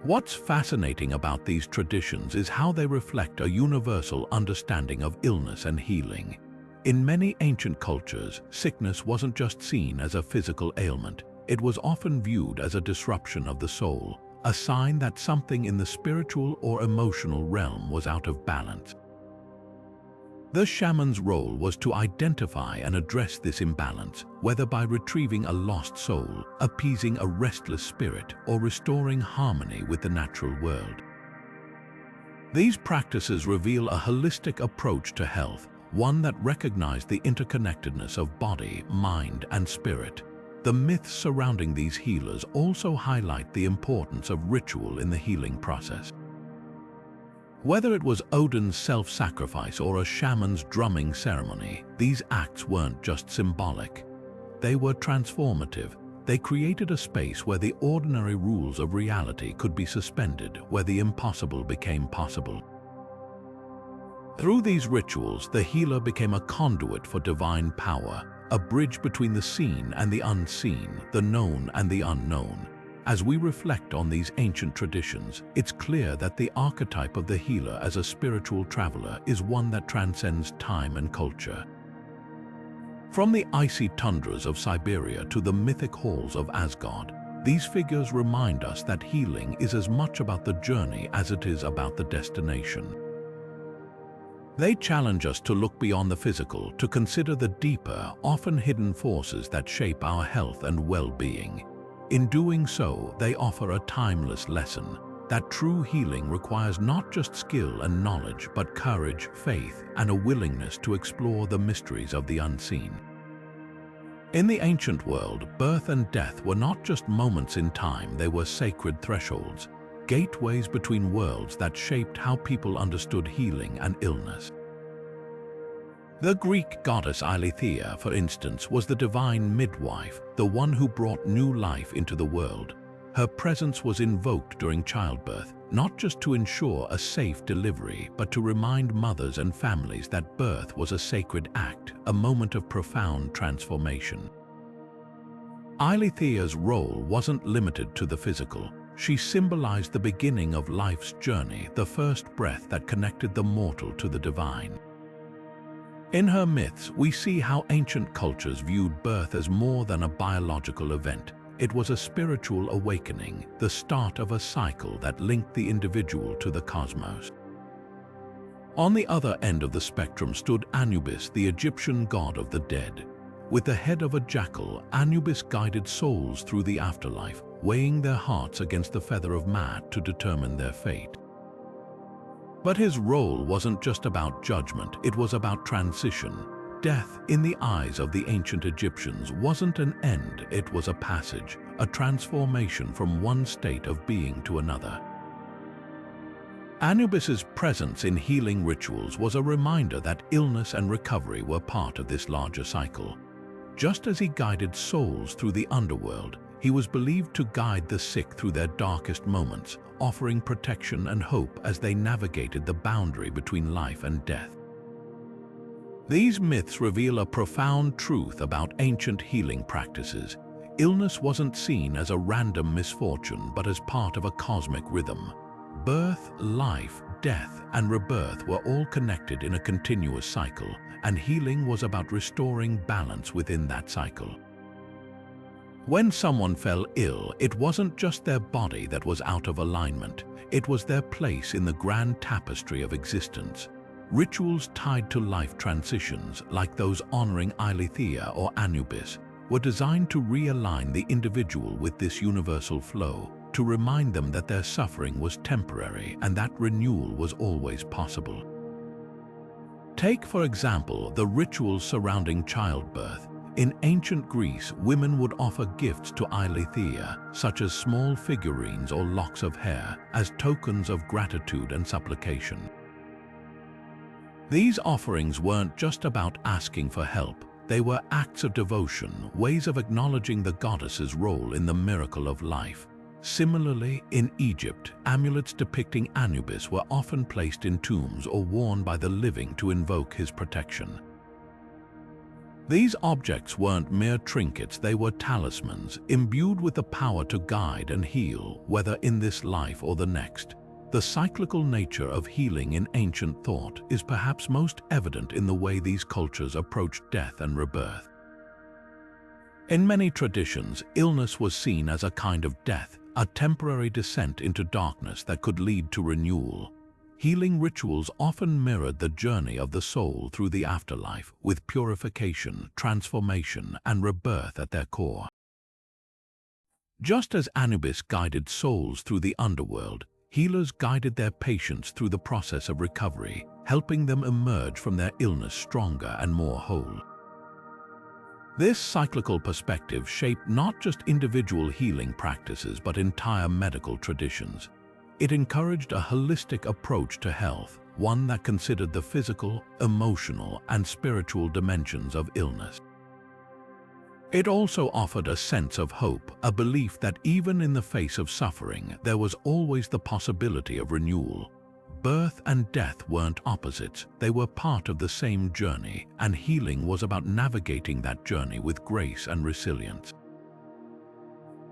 What's fascinating about these traditions is how they reflect a universal understanding of illness and healing. In many ancient cultures, sickness wasn't just seen as a physical ailment, it was often viewed as a disruption of the soul, a sign that something in the spiritual or emotional realm was out of balance. The shaman's role was to identify and address this imbalance, whether by retrieving a lost soul, appeasing a restless spirit, or restoring harmony with the natural world. These practices reveal a holistic approach to health, one that recognized the interconnectedness of body, mind, and spirit. The myths surrounding these healers also highlight the importance of ritual in the healing process. Whether it was Odin's self-sacrifice or a shaman's drumming ceremony, these acts weren't just symbolic. They were transformative. They created a space where the ordinary rules of reality could be suspended, where the impossible became possible. Through these rituals, the healer became a conduit for divine power, a bridge between the seen and the unseen, the known and the unknown. As we reflect on these ancient traditions, it's clear that the archetype of the healer as a spiritual traveler is one that transcends time and culture. From the icy tundras of Siberia to the mythic halls of Asgard, these figures remind us that healing is as much about the journey as it is about the destination. They challenge us to look beyond the physical, to consider the deeper, often hidden forces that shape our health and well-being. In doing so, they offer a timeless lesson that true healing requires not just skill and knowledge, but courage, faith, and a willingness to explore the mysteries of the unseen. In the ancient world, birth and death were not just moments in time, they were sacred thresholds, gateways between worlds that shaped how people understood healing and illness. The Greek goddess Eileithyia, for instance, was the divine midwife, the one who brought new life into the world. Her presence was invoked during childbirth, not just to ensure a safe delivery, but to remind mothers and families that birth was a sacred act, a moment of profound transformation. Eileithyia's role wasn't limited to the physical. She symbolized the beginning of life's journey, the first breath that connected the mortal to the divine. In her myths, we see how ancient cultures viewed birth as more than a biological event. It was a spiritual awakening, the start of a cycle that linked the individual to the cosmos. On the other end of the spectrum stood Anubis, the Egyptian god of the dead. With the head of a jackal, Anubis guided souls through the afterlife, weighing their hearts against the feather of Maat to determine their fate. But his role wasn't just about judgment, it was about transition. Death, in the eyes of the ancient Egyptians, wasn't an end, it was a passage, a transformation from one state of being to another. Anubis's presence in healing rituals was a reminder that illness and recovery were part of this larger cycle. Just as he guided souls through the underworld, he was believed to guide the sick through their darkest moments, offering protection and hope as they navigated the boundary between life and death. These myths reveal a profound truth about ancient healing practices. Illness wasn't seen as a random misfortune, but as part of a cosmic rhythm. Birth, life, death, and rebirth were all connected in a continuous cycle, and healing was about restoring balance within that cycle. When someone fell ill, it wasn't just their body that was out of alignment, it was their place in the grand tapestry of existence. Rituals tied to life transitions, like those honoring Eileithyia or Anubis, were designed to realign the individual with this universal flow, to remind them that their suffering was temporary and that renewal was always possible. Take, for example, the rituals surrounding childbirth. In ancient Greece, women would offer gifts to Eileithyia, such as small figurines or locks of hair, as tokens of gratitude and supplication. These offerings weren't just about asking for help, they were acts of devotion, ways of acknowledging the goddess's role in the miracle of life. Similarly, in Egypt, amulets depicting Anubis were often placed in tombs or worn by the living to invoke his protection. These objects weren't mere trinkets, they were talismans, imbued with the power to guide and heal, whether in this life or the next. The cyclical nature of healing in ancient thought is perhaps most evident in the way these cultures approached death and rebirth. In many traditions, illness was seen as a kind of death, a temporary descent into darkness that could lead to renewal. healing rituals often mirrored the journey of the soul through the afterlife, with purification, transformation, and rebirth at their core. Just as Anubis guided souls through the underworld, healers guided their patients through the process of recovery, helping them emerge from their illness stronger and more whole. This cyclical perspective shaped not just individual healing practices but entire medical traditions. It encouraged a holistic approach to health, one that considered the physical, emotional, and spiritual dimensions of illness. It also offered a sense of hope, a belief that even in the face of suffering, there was always the possibility of renewal. Birth and death weren't opposites, they were part of the same journey, and healing was about navigating that journey with grace and resilience.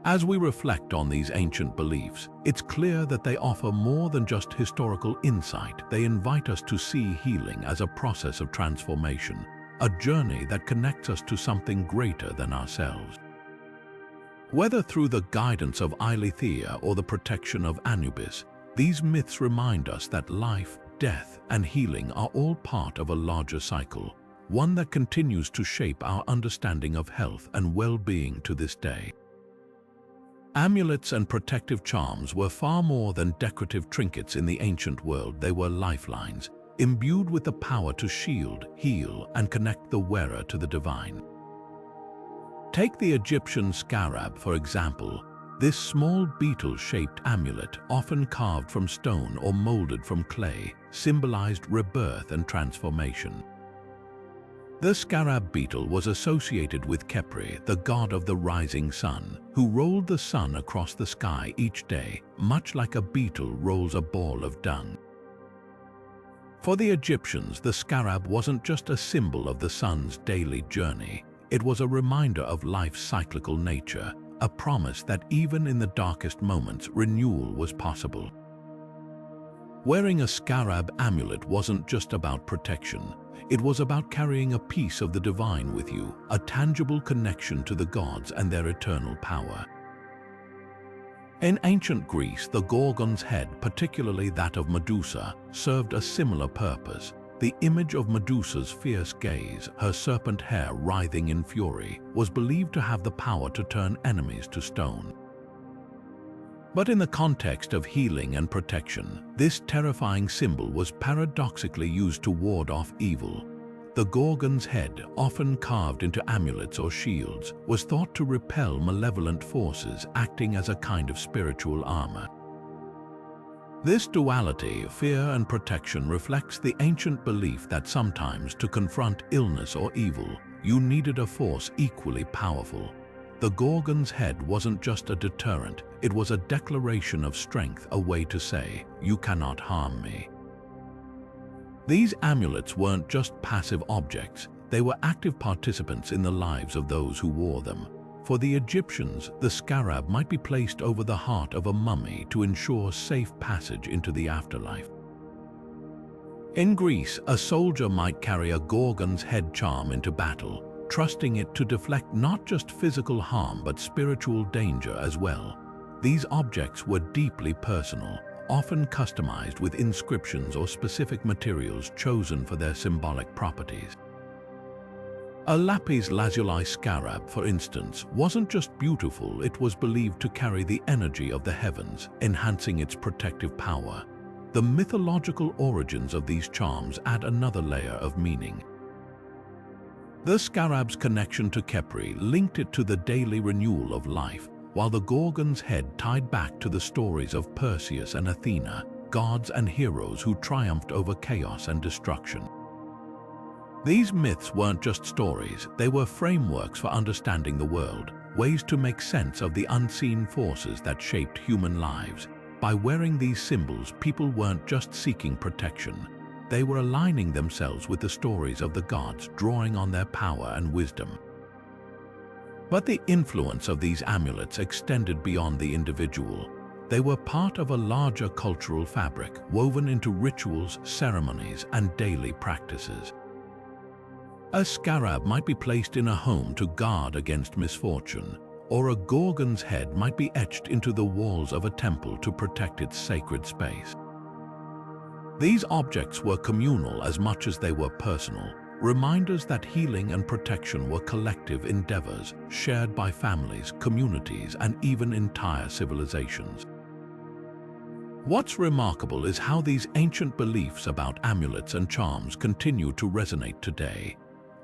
As we reflect on these ancient beliefs, it's clear that they offer more than just historical insight. They invite us to see healing as a process of transformation, a journey that connects us to something greater than ourselves. Whether through the guidance of Eileithyia or the protection of Anubis, these myths remind us that life, death, and healing are all part of a larger cycle, one that continues to shape our understanding of health and well-being to this day. Amulets and protective charms were far more than decorative trinkets in the ancient world. They were lifelines, imbued with the power to shield, heal, and connect the wearer to the divine. Take the Egyptian scarab, for example. This small beetle-shaped amulet, often carved from stone or molded from clay, symbolized rebirth and transformation. The scarab beetle was associated with Khepri, the god of the rising sun, who rolled the sun across the sky each day, much like a beetle rolls a ball of dung. For the Egyptians, the scarab wasn't just a symbol of the sun's daily journey. It was a reminder of life's cyclical nature, a promise that even in the darkest moments, renewal was possible. Wearing a scarab amulet wasn't just about protection. It was about carrying a piece of the divine with you, a tangible connection to the gods and their eternal power. In ancient Greece, the Gorgon's head, particularly that of Medusa, served a similar purpose. The image of Medusa's fierce gaze, her serpent hair writhing in fury, was believed to have the power to turn enemies to stone. But in the context of healing and protection, this terrifying symbol was paradoxically used to ward off evil. The Gorgon's head, often carved into amulets or shields, was thought to repel malevolent forces, acting as a kind of spiritual armor. This duality, fear and protection, reflects the ancient belief that sometimes to confront illness or evil, you needed a force equally powerful. The Gorgon's head wasn't just a deterrent, it was a declaration of strength, a way to say, "You cannot harm me." These amulets weren't just passive objects, they were active participants in the lives of those who wore them. For the Egyptians, the scarab might be placed over the heart of a mummy to ensure safe passage into the afterlife. In Greece, a soldier might carry a Gorgon's head charm into battle, trusting it to deflect not just physical harm but spiritual danger as well. These objects were deeply personal, often customized with inscriptions or specific materials chosen for their symbolic properties. A lapis lazuli scarab, for instance, wasn't just beautiful, it was believed to carry the energy of the heavens, enhancing its protective power. The mythological origins of these charms add another layer of meaning. The scarab's connection to Khepri linked it to the daily renewal of life, while the Gorgon's head tied back to the stories of Perseus and Athena, gods and heroes who triumphed over chaos and destruction. These myths weren't just stories, they were frameworks for understanding the world, ways to make sense of the unseen forces that shaped human lives. By wearing these symbols, people weren't just seeking protection. They were aligning themselves with the stories of the gods, drawing on their power and wisdom. But the influence of these amulets extended beyond the individual. They were part of a larger cultural fabric, woven into rituals, ceremonies, and daily practices. A scarab might be placed in a home to guard against misfortune, or a Gorgon's head might be etched into the walls of a temple to protect its sacred space. These objects were communal as much as they were personal, reminders that healing and protection were collective endeavors shared by families, communities, and even entire civilizations. What's remarkable is how these ancient beliefs about amulets and charms continue to resonate today.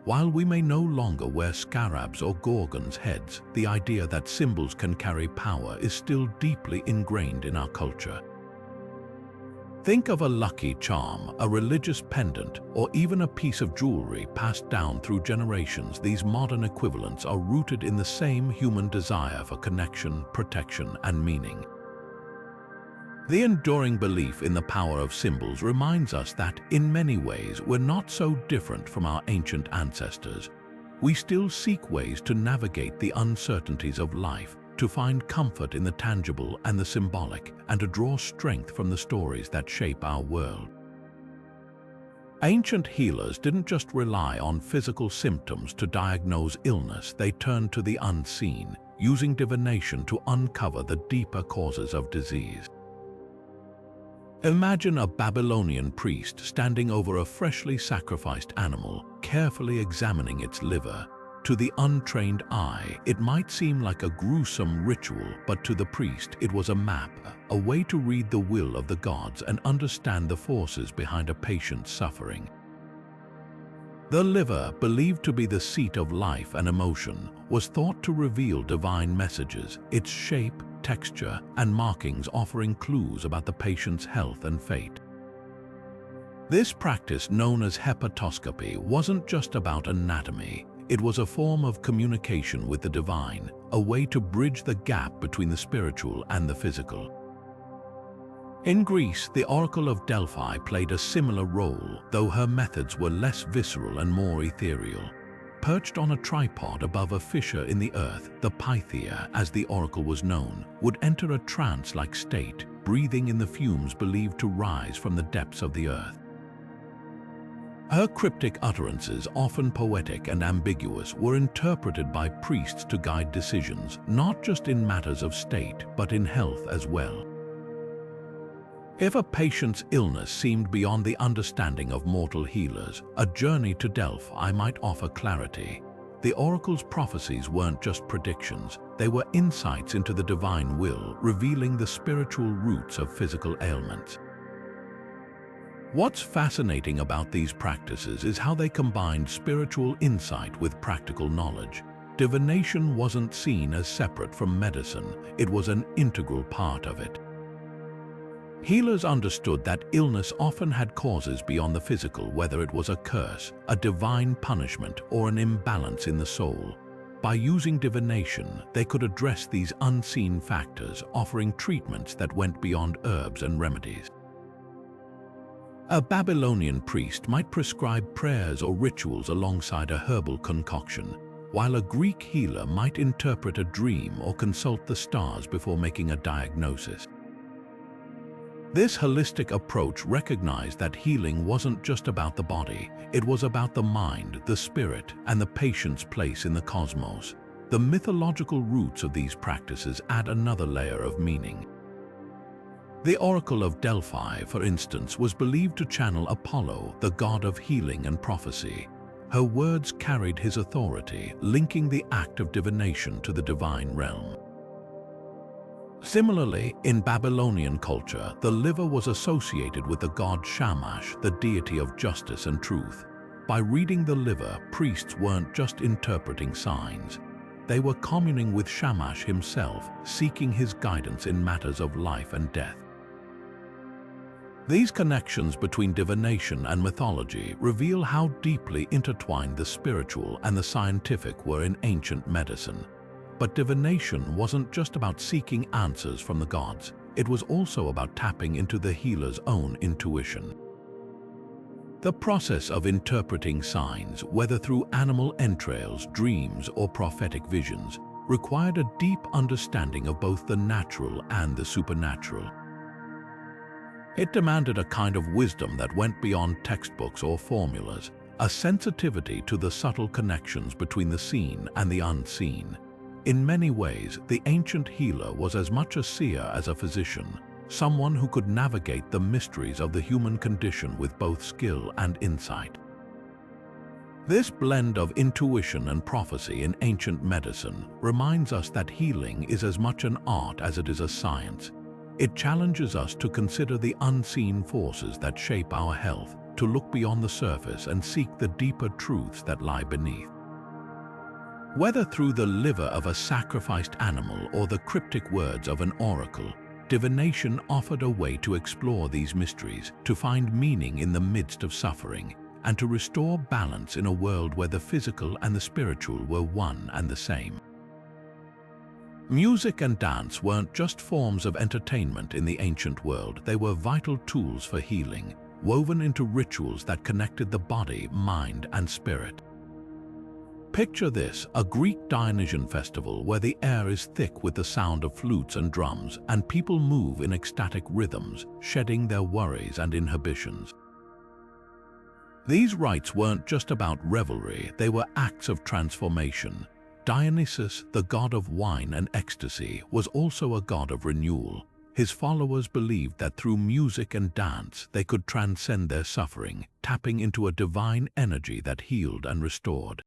While we may no longer wear scarabs or gorgons' heads, the idea that symbols can carry power is still deeply ingrained in our culture. Think of a lucky charm, a religious pendant, or even a piece of jewelry passed down through generations. These modern equivalents are rooted in the same human desire for connection, protection, and meaning. The enduring belief in the power of symbols reminds us that, in many ways, we're not so different from our ancient ancestors. We still seek ways to navigate the uncertainties of life, to find comfort in the tangible and the symbolic, and to draw strength from the stories that shape our world. Ancient healers didn't just rely on physical symptoms to diagnose illness, they turned to the unseen, using divination to uncover the deeper causes of disease. Imagine a Babylonian priest standing over a freshly sacrificed animal, carefully examining its liver. To the untrained eye, it might seem like a gruesome ritual, but to the priest it was a map, a way to read the will of the gods and understand the forces behind a patient's suffering. The liver, believed to be the seat of life and emotion, was thought to reveal divine messages, its shape, texture, and markings offering clues about the patient's health and fate. This practice, known as hepatoscopy, wasn't just about anatomy. It was a form of communication with the divine, a way to bridge the gap between the spiritual and the physical. In Greece, the Oracle of Delphi played a similar role, though her methods were less visceral and more ethereal. Perched on a tripod above a fissure in the earth, the Pythia, as the oracle was known, would enter a trance-like state, breathing in the fumes believed to rise from the depths of the earth. Her cryptic utterances, often poetic and ambiguous, were interpreted by priests to guide decisions, not just in matters of state, but in health as well. If a patient's illness seemed beyond the understanding of mortal healers, a journey to Delphi might offer clarity. The oracle's prophecies weren't just predictions, they were insights into the divine will, revealing the spiritual roots of physical ailments. What's fascinating about these practices is how they combined spiritual insight with practical knowledge. Divination wasn't seen as separate from medicine, it was an integral part of it. Healers understood that illness often had causes beyond the physical, whether it was a curse, a divine punishment, or an imbalance in the soul. By using divination, they could address these unseen factors, offering treatments that went beyond herbs and remedies. A Babylonian priest might prescribe prayers or rituals alongside a herbal concoction, while a Greek healer might interpret a dream or consult the stars before making a diagnosis. This holistic approach recognized that healing wasn't just about the body, it was about the mind, the spirit, and the patient's place in the cosmos. The mythological roots of these practices add another layer of meaning. The Oracle of Delphi, for instance, was believed to channel Apollo, the god of healing and prophecy. Her words carried his authority, linking the act of divination to the divine realm. Similarly, in Babylonian culture, the liver was associated with the god Shamash, the deity of justice and truth. By reading the liver, priests weren't just interpreting signs. They were communing with Shamash himself, seeking his guidance in matters of life and death. These connections between divination and mythology reveal how deeply intertwined the spiritual and the scientific were in ancient medicine. But divination wasn't just about seeking answers from the gods, it was also about tapping into the healer's own intuition. The process of interpreting signs, whether through animal entrails, dreams, or prophetic visions, required a deep understanding of both the natural and the supernatural. It demanded a kind of wisdom that went beyond textbooks or formulas, a sensitivity to the subtle connections between the seen and the unseen. In many ways, the ancient healer was as much a seer as a physician, someone who could navigate the mysteries of the human condition with both skill and insight. This blend of intuition and prophecy in ancient medicine reminds us that healing is as much an art as it is a science. It challenges us to consider the unseen forces that shape our health, to look beyond the surface and seek the deeper truths that lie beneath. Whether through the liver of a sacrificed animal or the cryptic words of an oracle, divination offered a way to explore these mysteries, to find meaning in the midst of suffering, and to restore balance in a world where the physical and the spiritual were one and the same. Music and dance weren't just forms of entertainment in the ancient world, they were vital tools for healing, woven into rituals that connected the body, mind, and spirit. Picture this, a Greek Dionysian festival where the air is thick with the sound of flutes and drums, and people move in ecstatic rhythms, shedding their worries and inhibitions. These rites weren't just about revelry, they were acts of transformation. Dionysus, the god of wine and ecstasy, was also a god of renewal. His followers believed that through music and dance they could transcend their suffering, tapping into a divine energy that healed and restored.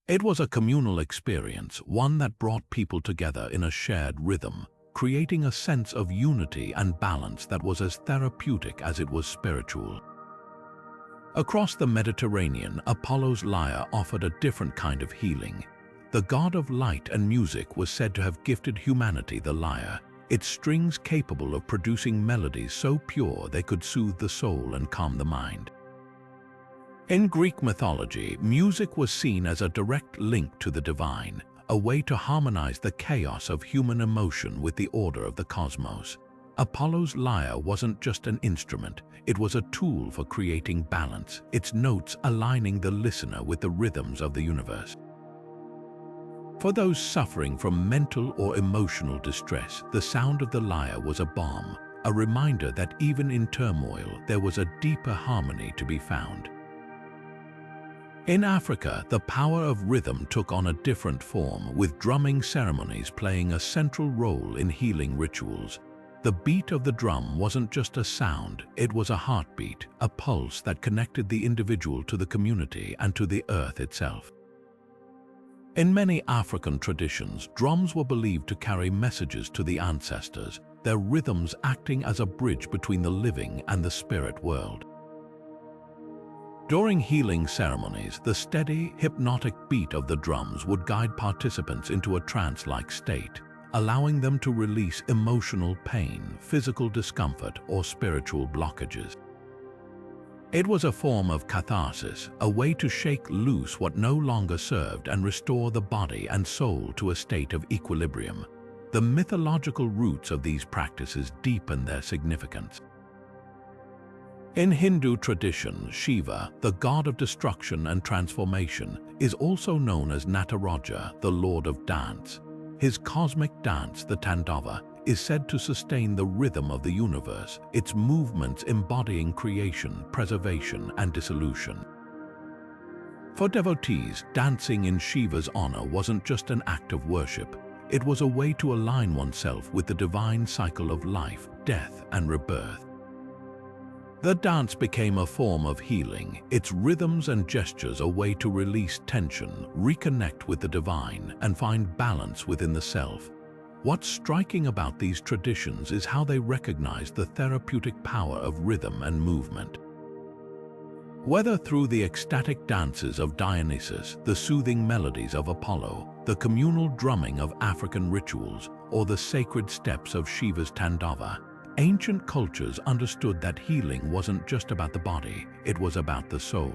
It was a communal experience, one that brought people together in a shared rhythm, creating a sense of unity and balance that was as therapeutic as it was spiritual. Across the Mediterranean, Apollo's lyre offered a different kind of healing. The god of light and music was said to have gifted humanity the lyre, its strings capable of producing melodies so pure they could soothe the soul and calm the mind. In Greek mythology, music was seen as a direct link to the divine, a way to harmonize the chaos of human emotion with the order of the cosmos. Apollo's lyre wasn't just an instrument, it was a tool for creating balance, its notes aligning the listener with the rhythms of the universe. For those suffering from mental or emotional distress, the sound of the lyre was a balm, a reminder that even in turmoil there was a deeper harmony to be found. In Africa, the power of rhythm took on a different form, with drumming ceremonies playing a central role in healing rituals. The beat of the drum wasn't just a sound, it was a heartbeat, a pulse that connected the individual to the community and to the earth itself. In many African traditions, drums were believed to carry messages to the ancestors, their rhythms acting as a bridge between the living and the spirit world. During healing ceremonies, the steady, hypnotic beat of the drums would guide participants into a trance-like state, allowing them to release emotional pain, physical discomfort, or spiritual blockages. It was a form of catharsis, a way to shake loose what no longer served and restore the body and soul to a state of equilibrium. The mythological roots of these practices deepen their significance. In Hindu tradition, Shiva, the god of destruction and transformation, is also known as Nataraja, the lord of dance. His cosmic dance, the Tandava, is said to sustain the rhythm of the universe, its movements embodying creation, preservation, and dissolution. For devotees, dancing in Shiva's honor wasn't just an act of worship. It was a way to align oneself with the divine cycle of life, death, and rebirth. The dance became a form of healing, its rhythms and gestures a way to release tension, reconnect with the divine, and find balance within the self. What's striking about these traditions is how they recognize the therapeutic power of rhythm and movement. Whether through the ecstatic dances of Dionysus, the soothing melodies of Apollo, the communal drumming of African rituals, or the sacred steps of Shiva's Tandava, ancient cultures understood that healing wasn't just about the body, it was about the soul.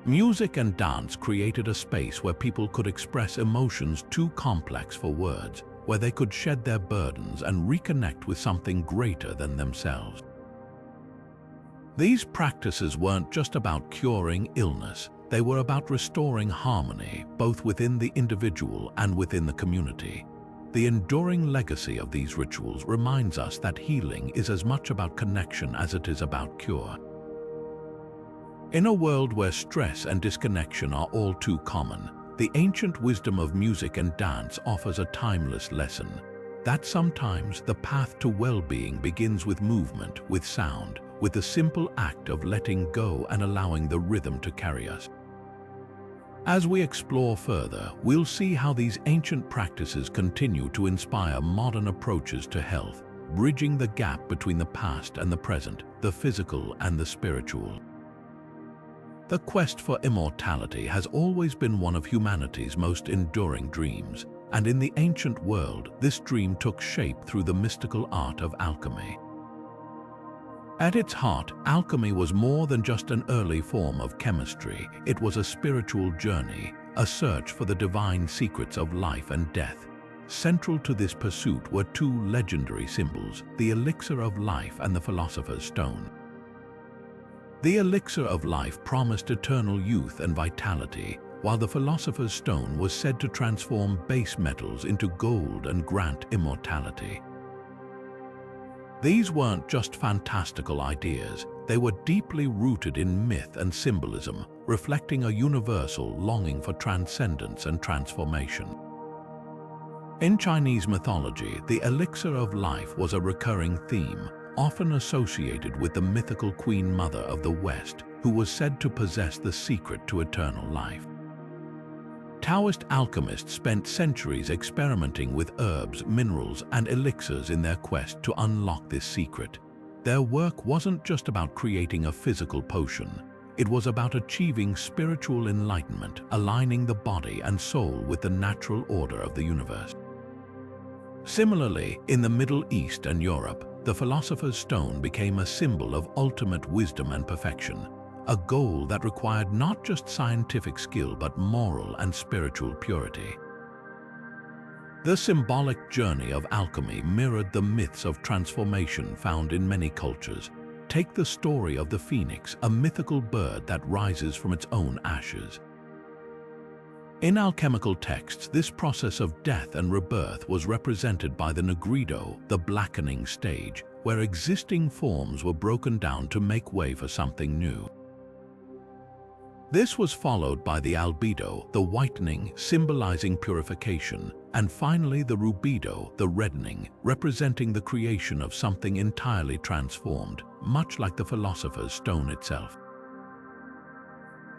Music and dance created a space where people could express emotions too complex for words, where they could shed their burdens and reconnect with something greater than themselves. These practices weren't just about curing illness, they were about restoring harmony, both within the individual and within the community. The enduring legacy of these rituals reminds us that healing is as much about connection as it is about cure. In a world where stress and disconnection are all too common, the ancient wisdom of music and dance offers a timeless lesson. that sometimes the path to well-being begins with movement, with sound, with the simple act of letting go and allowing the rhythm to carry us. As we explore further, we'll see how these ancient practices continue to inspire modern approaches to health, bridging the gap between the past and the present, the physical and the spiritual. The quest for immortality has always been one of humanity's most enduring dreams, and in the ancient world, this dream took shape through the mystical art of alchemy. At its heart, alchemy was more than just an early form of chemistry. It was a spiritual journey, a search for the divine secrets of life and death. Central to this pursuit were two legendary symbols, the elixir of life and the philosopher's stone. The elixir of life promised eternal youth and vitality, while the philosopher's stone was said to transform base metals into gold and grant immortality. These weren't just fantastical ideas, they were deeply rooted in myth and symbolism, reflecting a universal longing for transcendence and transformation. In Chinese mythology, the elixir of life was a recurring theme, often associated with the mythical Queen Mother of the West, who was said to possess the secret to eternal life. Taoist alchemists spent centuries experimenting with herbs, minerals, and elixirs in their quest to unlock this secret. Their work wasn't just about creating a physical potion. It was about achieving spiritual enlightenment, aligning the body and soul with the natural order of the universe. Similarly, in the Middle East and Europe, the philosopher's stone became a symbol of ultimate wisdom and perfection, a goal that required not just scientific skill but moral and spiritual purity. The symbolic journey of alchemy mirrored the myths of transformation found in many cultures. Take the story of the phoenix, a mythical bird that rises from its own ashes. In alchemical texts, this process of death and rebirth was represented by the nigredo, the blackening stage, where existing forms were broken down to make way for something new. This was followed by the albedo, the whitening, symbolizing purification, and finally the rubedo, the reddening, representing the creation of something entirely transformed, much like the philosopher's stone itself.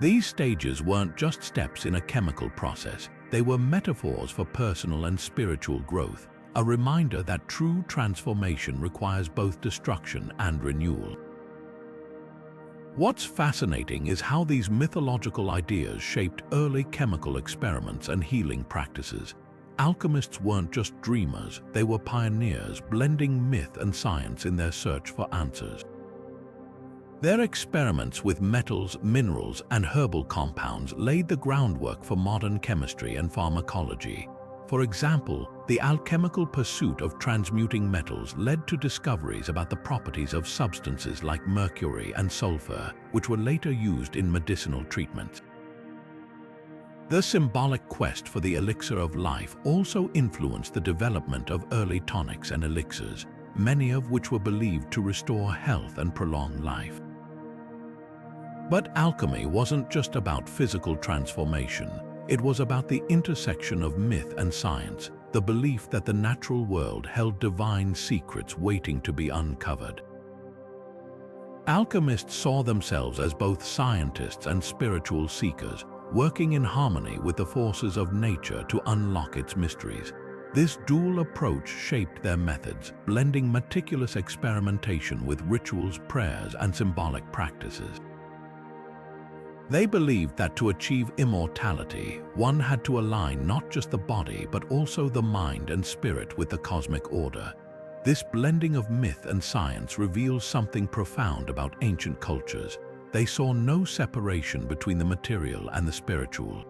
These stages weren't just steps in a chemical process, they were metaphors for personal and spiritual growth, a reminder that true transformation requires both destruction and renewal. What's fascinating is how these mythological ideas shaped early chemical experiments and healing practices. Alchemists weren't just dreamers, they were pioneers, blending myth and science in their search for answers. Their experiments with metals, minerals, and herbal compounds laid the groundwork for modern chemistry and pharmacology. For example, the alchemical pursuit of transmuting metals led to discoveries about the properties of substances like mercury and sulfur, which were later used in medicinal treatments. The symbolic quest for the elixir of life also influenced the development of early tonics and elixirs, many of which were believed to restore health and prolong life. But alchemy wasn't just about physical transformation. It was about the intersection of myth and science, the belief that the natural world held divine secrets waiting to be uncovered. Alchemists saw themselves as both scientists and spiritual seekers, working in harmony with the forces of nature to unlock its mysteries. This dual approach shaped their methods, blending meticulous experimentation with rituals, prayers, and symbolic practices. They believed that to achieve immortality, one had to align not just the body but also the mind and spirit with the cosmic order. This blending of myth and science reveals something profound about ancient cultures. They saw no separation between the material and the spiritual.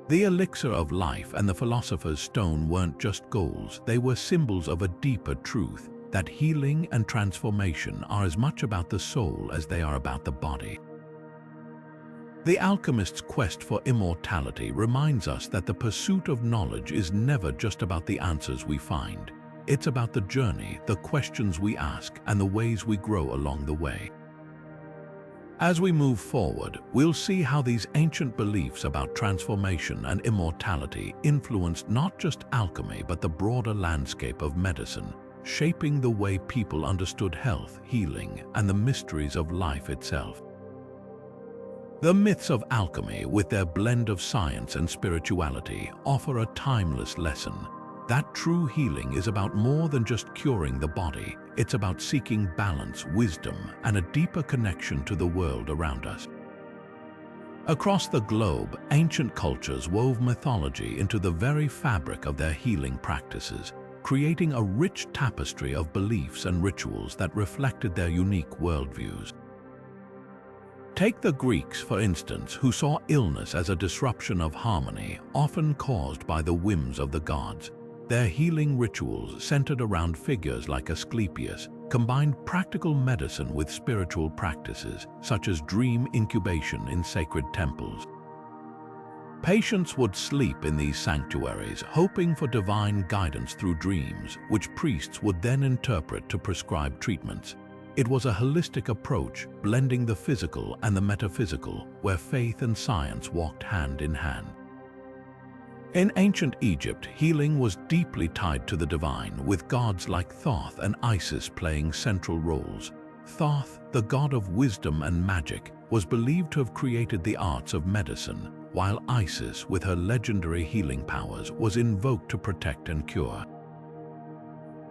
The elixir of life and the philosopher's stone weren't just goals, they were symbols of a deeper truth, that healing and transformation are as much about the soul as they are about the body. The alchemist's quest for immortality reminds us that the pursuit of knowledge is never just about the answers we find. It's about the journey, the questions we ask, and the ways we grow along the way. As we move forward, we'll see how these ancient beliefs about transformation and immortality influenced not just alchemy but the broader landscape of medicine, shaping the way people understood health, healing, and the mysteries of life itself. The myths of alchemy, with their blend of science and spirituality, offer a timeless lesson that true healing is about more than just curing the body. It's about seeking balance, wisdom, and a deeper connection to the world around us. Across the globe, ancient cultures wove mythology into the very fabric of their healing practices, creating a rich tapestry of beliefs and rituals that reflected their unique worldviews. Take the Greeks, for instance, who saw illness as a disruption of harmony, often caused by the whims of the gods. Their healing rituals, centered around figures like Asclepius, combined practical medicine with spiritual practices, such as dream incubation in sacred temples. Patients would sleep in these sanctuaries, hoping for divine guidance through dreams, which priests would then interpret to prescribe treatments. It was a holistic approach, blending the physical and the metaphysical, where faith and science walked hand in hand. In ancient Egypt, healing was deeply tied to the divine, with gods like Thoth and Isis playing central roles. Thoth, the god of wisdom and magic, was believed to have created the arts of medicine, while Isis, with her legendary healing powers, was invoked to protect and cure.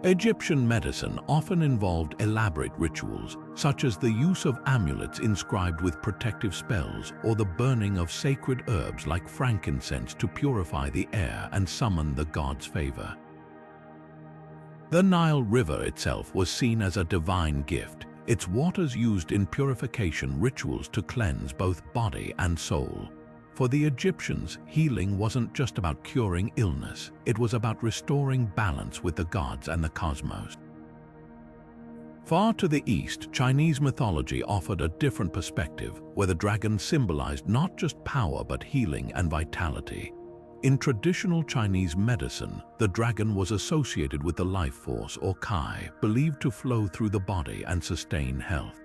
Egyptian medicine often involved elaborate rituals, such as the use of amulets inscribed with protective spells or the burning of sacred herbs like frankincense to purify the air and summon the gods' favor. The Nile River itself was seen as a divine gift, its waters used in purification rituals to cleanse both body and soul. For the Egyptians, healing wasn't just about curing illness, it was about restoring balance with the gods and the cosmos. Far to the east, Chinese mythology offered a different perspective, where the dragon symbolized not just power but healing and vitality. In traditional Chinese medicine, the dragon was associated with the life force or Kai, believed to flow through the body and sustain health.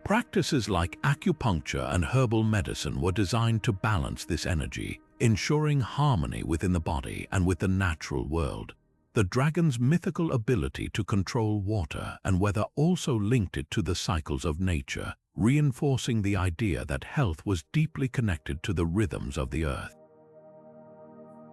Practices like acupuncture and herbal medicine were designed to balance this energy, ensuring harmony within the body and with the natural world. The dragon's mythical ability to control water and weather also linked it to the cycles of nature, reinforcing the idea that health was deeply connected to the rhythms of the earth.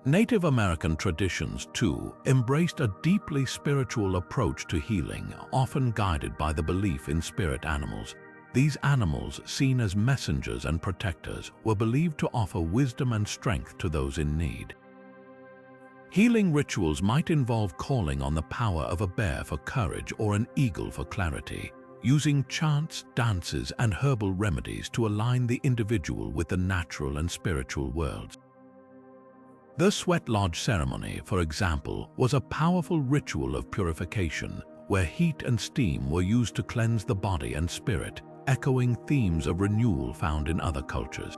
Native American traditions, too, embraced a deeply spiritual approach to healing, often guided by the belief in spirit animals. These animals, seen as messengers and protectors, were believed to offer wisdom and strength to those in need. Healing rituals might involve calling on the power of a bear for courage or an eagle for clarity, using chants, dances, and herbal remedies to align the individual with the natural and spiritual worlds. The sweat lodge ceremony, for example, was a powerful ritual of purification, where heat and steam were used to cleanse the body and spirit, echoing themes of renewal found in other cultures.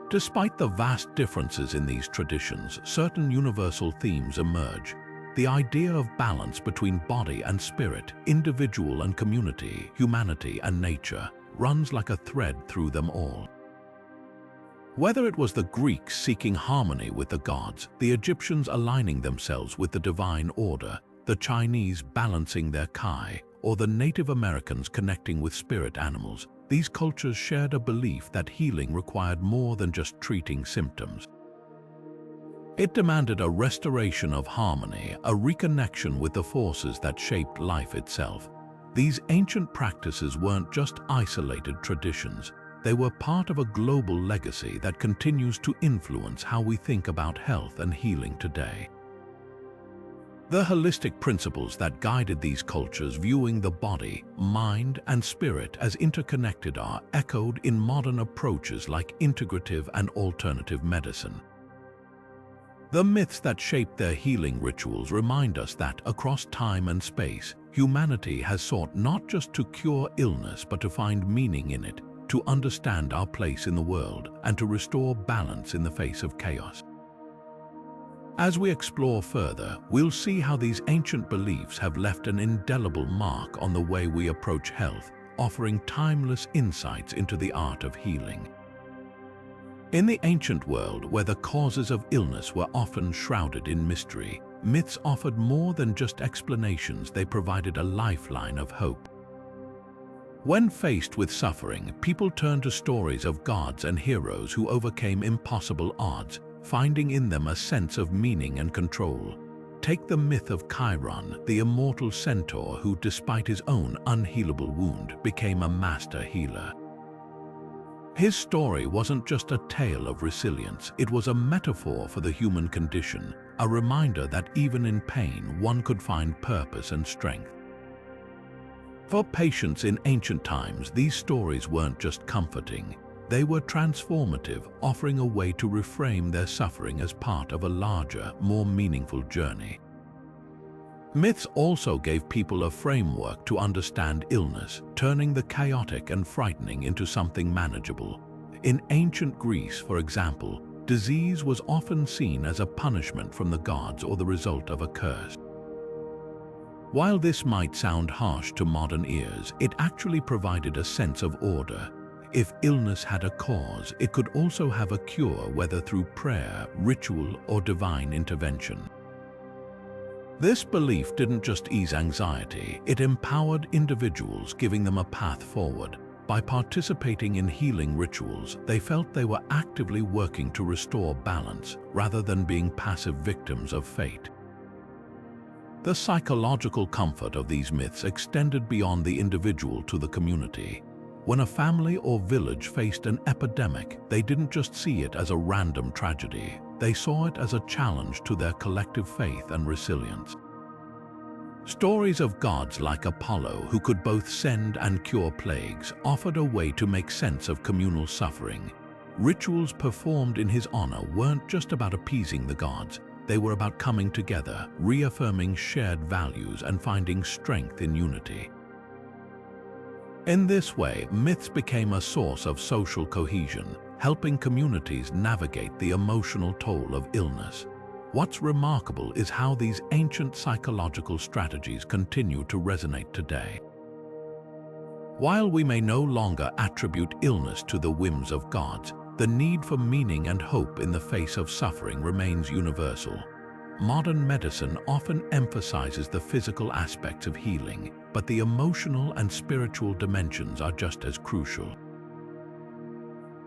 Despite the vast differences in these traditions, certain universal themes emerge. The idea of balance between body and spirit, individual and community, humanity and nature, runs like a thread through them all. Whether it was the Greeks seeking harmony with the gods, the Egyptians aligning themselves with the divine order, the Chinese balancing their Kai, or the Native Americans connecting with spirit animals, these cultures shared a belief that healing required more than just treating symptoms. It demanded a restoration of harmony, a reconnection with the forces that shaped life itself. These ancient practices weren't just isolated traditions. They were part of a global legacy that continues to influence how we think about health and healing today. The holistic principles that guided these cultures, viewing the body, mind, and spirit as interconnected, are echoed in modern approaches like integrative and alternative medicine. The myths that shaped their healing rituals remind us that, across time and space, humanity has sought not just to cure illness but to find meaning in it, to understand our place in the world, and to restore balance in the face of chaos. As we explore further, we'll see how these ancient beliefs have left an indelible mark on the way we approach health, offering timeless insights into the art of healing. In the ancient world, where the causes of illness were often shrouded in mystery, myths offered more than just explanations. They provided a lifeline of hope. When faced with suffering, people turned to stories of gods and heroes who overcame impossible odds, finding in them a sense of meaning and control. Take the myth of Chiron, the immortal centaur who, despite his own unhealable wound, became a master healer. His story wasn't just a tale of resilience, it was a metaphor for the human condition, a reminder that even in pain one could find purpose and strength. For patients in ancient times, these stories weren't just comforting, they were transformative, offering a way to reframe their suffering as part of a larger, more meaningful journey. Myths also gave people a framework to understand illness, turning the chaotic and frightening into something manageable. In ancient Greece, for example, disease was often seen as a punishment from the gods or the result of a curse. While this might sound harsh to modern ears, it actually provided a sense of order. If illness had a cause, it could also have a cure, whether through prayer, ritual, or divine intervention. This belief didn't just ease anxiety, it empowered individuals, giving them a path forward. By participating in healing rituals, they felt they were actively working to restore balance, rather than being passive victims of fate. The psychological comfort of these myths extended beyond the individual to the community. When a family or village faced an epidemic, they didn't just see it as a random tragedy, they saw it as a challenge to their collective faith and resilience. Stories of gods like Apollo, who could both send and cure plagues, offered a way to make sense of communal suffering. Rituals performed in his honor weren't just about appeasing the gods, they were about coming together, reaffirming shared values and finding strength in unity. In this way, myths became a source of social cohesion, helping communities navigate the emotional toll of illness. What's remarkable is how these ancient psychological strategies continue to resonate today. While we may no longer attribute illness to the whims of gods, the need for meaning and hope in the face of suffering remains universal. Modern medicine often emphasizes the physical aspects of healing, but the emotional and spiritual dimensions are just as crucial.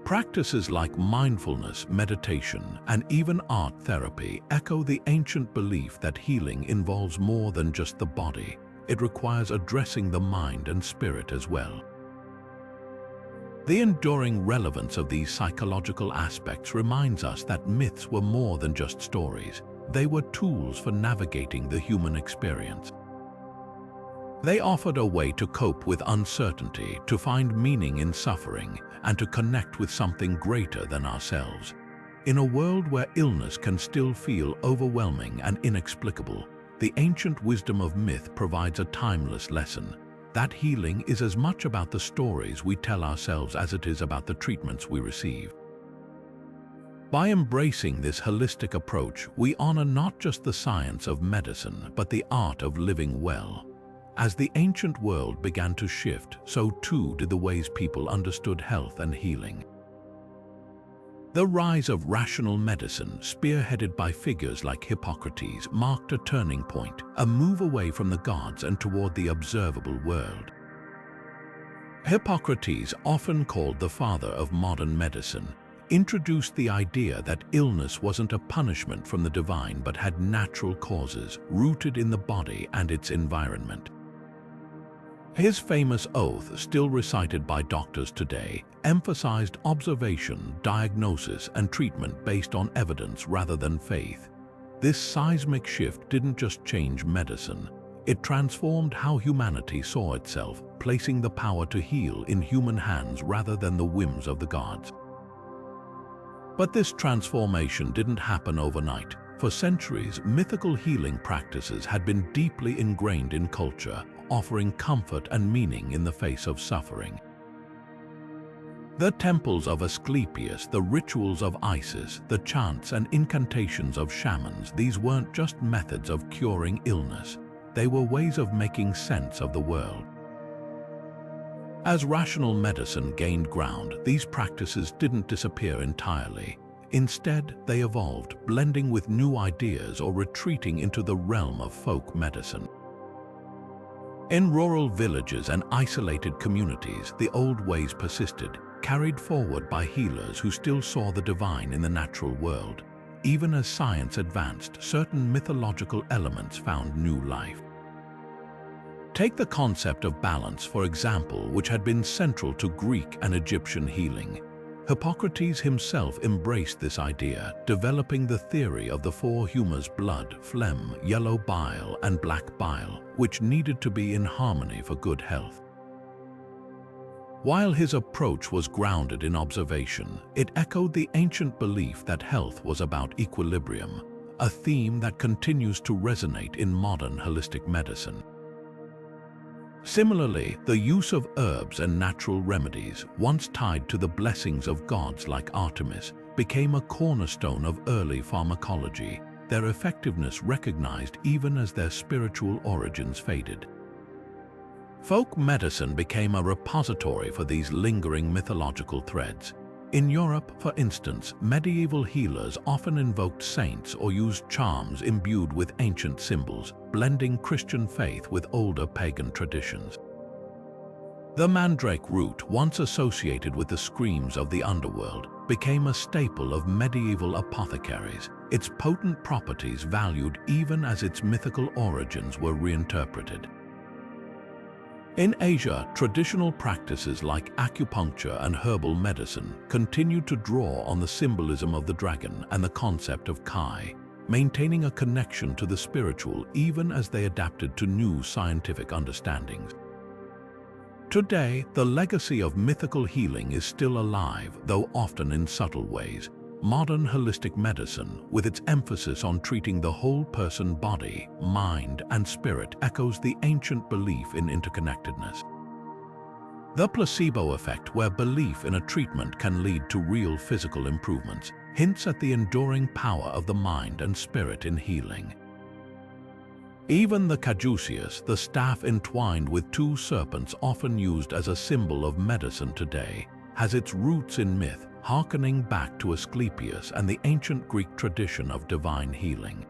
Practices like mindfulness, meditation, and even art therapy echo the ancient belief that healing involves more than just the body. It requires addressing the mind and spirit as well. The enduring relevance of these psychological aspects reminds us that myths were more than just stories. They were tools for navigating the human experience. They offered a way to cope with uncertainty, to find meaning in suffering, and to connect with something greater than ourselves. In a world where illness can still feel overwhelming and inexplicable, the ancient wisdom of myth provides a timeless lesson. That healing is as much about the stories we tell ourselves as it is about the treatments we receive. By embracing this holistic approach, we honor not just the science of medicine, but the art of living well. As the ancient world began to shift, so too did the ways people understood health and healing. The rise of rational medicine, spearheaded by figures like Hippocrates, marked a turning point, a move away from the gods and toward the observable world. Hippocrates, often called the father of modern medicine, introduced the idea that illness wasn't a punishment from the divine but had natural causes, rooted in the body and its environment. His famous oath, still recited by doctors today, emphasized observation, diagnosis, and treatment based on evidence rather than faith. This seismic shift didn't just change medicine, it transformed how humanity saw itself, placing the power to heal in human hands rather than the whims of the gods. But this transformation didn't happen overnight. For centuries, mythical healing practices had been deeply ingrained in culture, offering comfort and meaning in the face of suffering. The temples of Asclepius, the rituals of Isis, the chants and incantations of shamans, these weren't just methods of curing illness, they were ways of making sense of the world. As rational medicine gained ground, these practices didn't disappear entirely. Instead, they evolved, blending with new ideas or retreating into the realm of folk medicine. In rural villages and isolated communities, the old ways persisted, carried forward by healers who still saw the divine in the natural world. Even as science advanced, certain mythological elements found new life. Take the concept of balance, for example, which had been central to Greek and Egyptian healing. Hippocrates himself embraced this idea, developing the theory of the four humors: blood, phlegm, yellow bile, and black bile, which needed to be in harmony for good health. While his approach was grounded in observation, it echoed the ancient belief that health was about equilibrium, a theme that continues to resonate in modern holistic medicine. Similarly, the use of herbs and natural remedies, once tied to the blessings of gods like Artemis, became a cornerstone of early pharmacology, their effectiveness recognized even as their spiritual origins faded. Folk medicine became a repository for these lingering mythological threads. In Europe, for instance, medieval healers often invoked saints or used charms imbued with ancient symbols, blending Christian faith with older pagan traditions. The mandrake root, once associated with the screams of the underworld, became a staple of medieval apothecaries, its potent properties valued even as its mythical origins were reinterpreted. In Asia, traditional practices like acupuncture and herbal medicine continued to draw on the symbolism of the dragon and the concept of Kai, maintaining a connection to the spiritual even as they adapted to new scientific understandings. Today, the legacy of mythical healing is still alive, though often in subtle ways. Modern holistic medicine, with its emphasis on treating the whole person, body, mind, and spirit, echoes the ancient belief in interconnectedness. The placebo effect, where belief in a treatment can lead to real physical improvements, hints at the enduring power of the mind and spirit in healing. Even the caduceus, the staff entwined with two serpents often used as a symbol of medicine today, has its roots in myth, harkening back to Asclepius and the ancient Greek tradition of divine healing.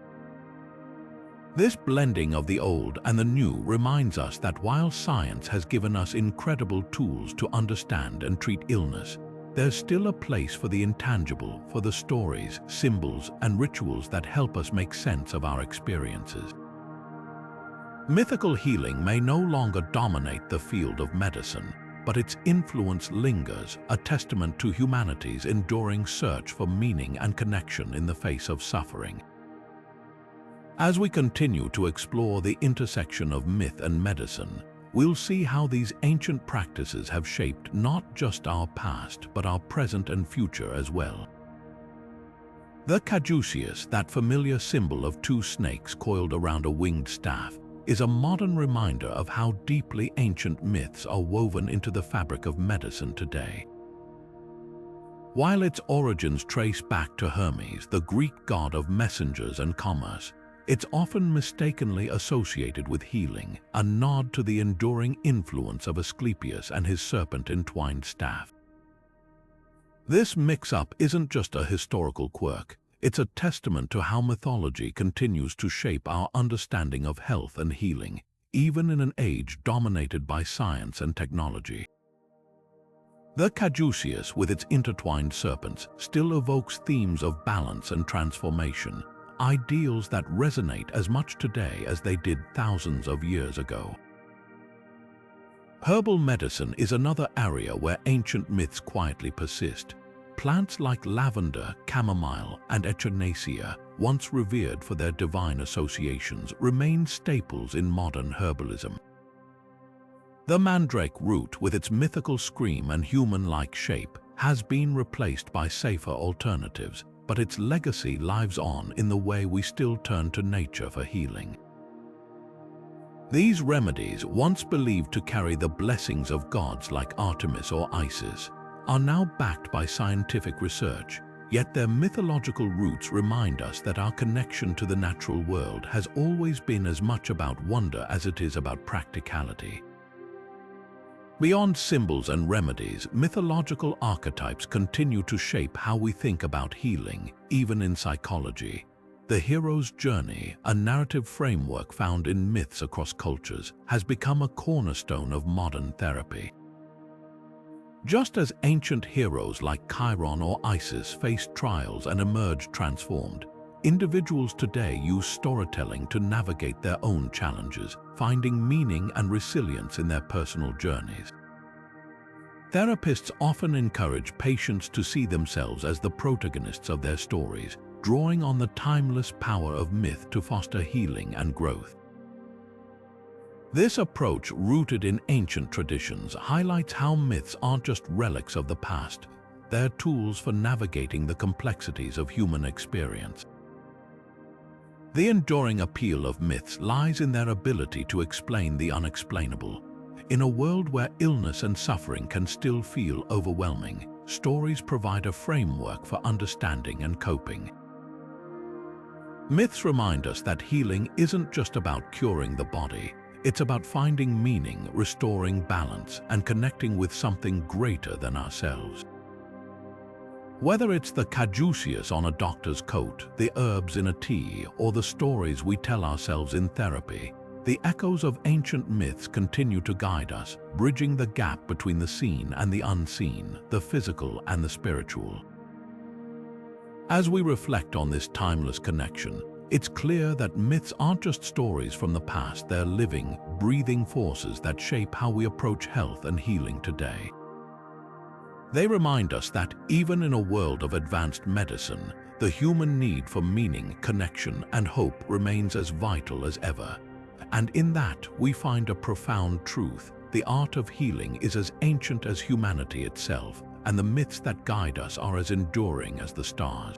This blending of the old and the new reminds us that while science has given us incredible tools to understand and treat illness, there's still a place for the intangible, for the stories, symbols, and rituals that help us make sense of our experiences. Mythical healing may no longer dominate the field of medicine, but its influence lingers, a testament to humanity's enduring search for meaning and connection in the face of suffering. As we continue to explore the intersection of myth and medicine, we'll see how these ancient practices have shaped not just our past, but our present and future as well. The caduceus, that familiar symbol of two snakes coiled around a winged staff, is a modern reminder of how deeply ancient myths are woven into the fabric of medicine today. While its origins trace back to Hermes, the Greek god of messengers and commerce, it's often mistakenly associated with healing, a nod to the enduring influence of Asclepius and his serpent-entwined staff. This mix-up isn't just a historical quirk. It's a testament to how mythology continues to shape our understanding of health and healing, even in an age dominated by science and technology. The caduceus, with its intertwined serpents, still evokes themes of balance and transformation, ideals that resonate as much today as they did thousands of years ago. Herbal medicine is another area where ancient myths quietly persist. Plants like lavender, chamomile, and echinacea, once revered for their divine associations, remain staples in modern herbalism. The mandrake root, with its mythical scream and human-like shape, has been replaced by safer alternatives, but its legacy lives on in the way we still turn to nature for healing. These remedies, once believed to carry the blessings of gods like Artemis or Isis, are now backed by scientific research, yet their mythological roots remind us that our connection to the natural world has always been as much about wonder as it is about practicality. Beyond symbols and remedies, mythological archetypes continue to shape how we think about healing, even in psychology. The hero's journey, a narrative framework found in myths across cultures, has become a cornerstone of modern therapy. Just as ancient heroes like Chiron or Isis faced trials and emerged transformed, individuals today use storytelling to navigate their own challenges, finding meaning and resilience in their personal journeys. Therapists often encourage patients to see themselves as the protagonists of their stories, drawing on the timeless power of myth to foster healing and growth. This approach, rooted in ancient traditions, highlights how myths aren't just relics of the past, they're tools for navigating the complexities of human experience. The enduring appeal of myths lies in their ability to explain the unexplainable. In a world where illness and suffering can still feel overwhelming, stories provide a framework for understanding and coping. Myths remind us that healing isn't just about curing the body. It's about finding meaning, restoring balance, and connecting with something greater than ourselves. Whether it's the caduceus on a doctor's coat, the herbs in a tea, or the stories we tell ourselves in therapy, the echoes of ancient myths continue to guide us, bridging the gap between the seen and the unseen, the physical and the spiritual. As we reflect on this timeless connection, it's clear that myths aren't just stories from the past, they're living, breathing forces that shape how we approach health and healing today. They remind us that even in a world of advanced medicine, the human need for meaning, connection, and hope remains as vital as ever. And in that, we find a profound truth. The art of healing is as ancient as humanity itself, and the myths that guide us are as enduring as the stars.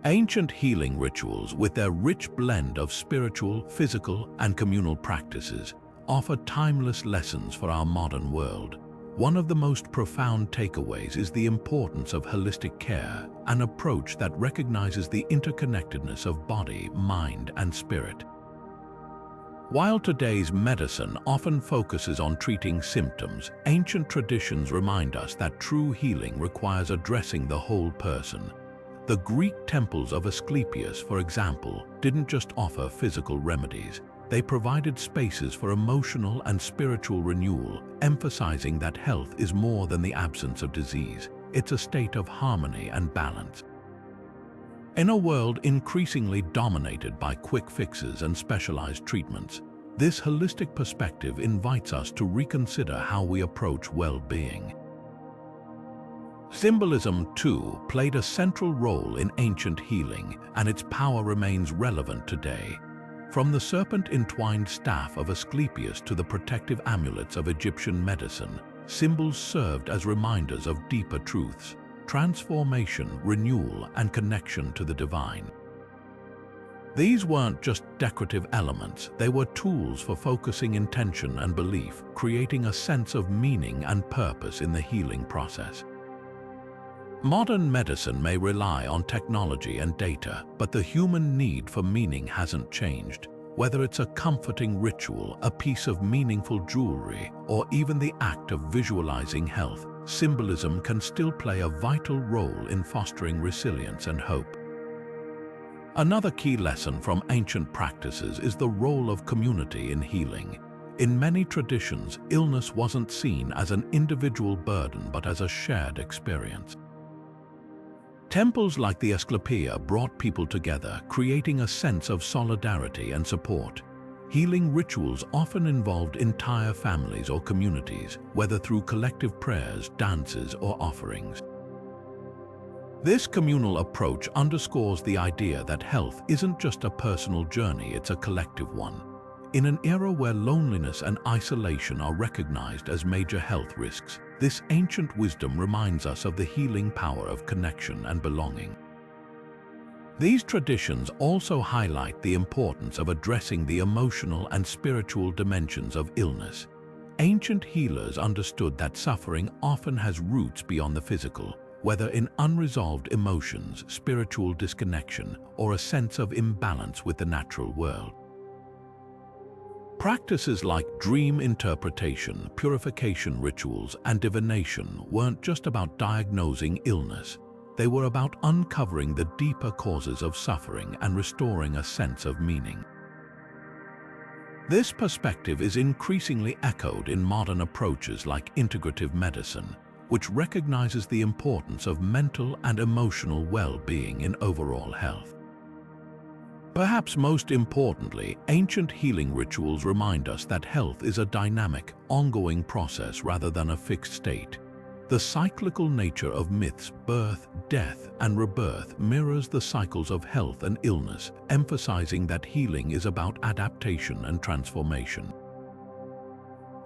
Ancient healing rituals, with their rich blend of spiritual, physical, and communal practices, offer timeless lessons for our modern world. One of the most profound takeaways is the importance of holistic care, an approach that recognizes the interconnectedness of body, mind, and spirit. While today's medicine often focuses on treating symptoms, ancient traditions remind us that true healing requires addressing the whole person. The Greek temples of Asclepius, for example, didn't just offer physical remedies. They provided spaces for emotional and spiritual renewal, emphasizing that health is more than the absence of disease. It's a state of harmony and balance. In a world increasingly dominated by quick fixes and specialized treatments, this holistic perspective invites us to reconsider how we approach well-being. Symbolism, too, played a central role in ancient healing, and its power remains relevant today. From the serpent-entwined staff of Asclepius to the protective amulets of Egyptian medicine, symbols served as reminders of deeper truths: transformation, renewal, and connection to the divine. These weren't just decorative elements, they were tools for focusing intention and belief, creating a sense of meaning and purpose in the healing process. Modern medicine may rely on technology and data, but the human need for meaning hasn't changed. Whether it's a comforting ritual, a piece of meaningful jewelry, or even the act of visualizing health, symbolism can still play a vital role in fostering resilience and hope. Another key lesson from ancient practices is the role of community in healing. In many traditions, illness wasn't seen as an individual burden but as a shared experience. Temples like the Asclepius brought people together, creating a sense of solidarity and support. Healing rituals often involved entire families or communities, whether through collective prayers, dances, or offerings. This communal approach underscores the idea that health isn't just a personal journey, it's a collective one. In an era where loneliness and isolation are recognized as major health risks, this ancient wisdom reminds us of the healing power of connection and belonging. These traditions also highlight the importance of addressing the emotional and spiritual dimensions of illness. Ancient healers understood that suffering often has roots beyond the physical, whether in unresolved emotions, spiritual disconnection, or a sense of imbalance with the natural world. Practices like dream interpretation, purification rituals, and divination weren't just about diagnosing illness. They were about uncovering the deeper causes of suffering and restoring a sense of meaning. This perspective is increasingly echoed in modern approaches like integrative medicine, which recognizes the importance of mental and emotional well-being in overall health. Perhaps most importantly, ancient healing rituals remind us that health is a dynamic, ongoing process rather than a fixed state. The cyclical nature of myths, birth, death, and rebirth mirrors the cycles of health and illness, emphasizing that healing is about adaptation and transformation.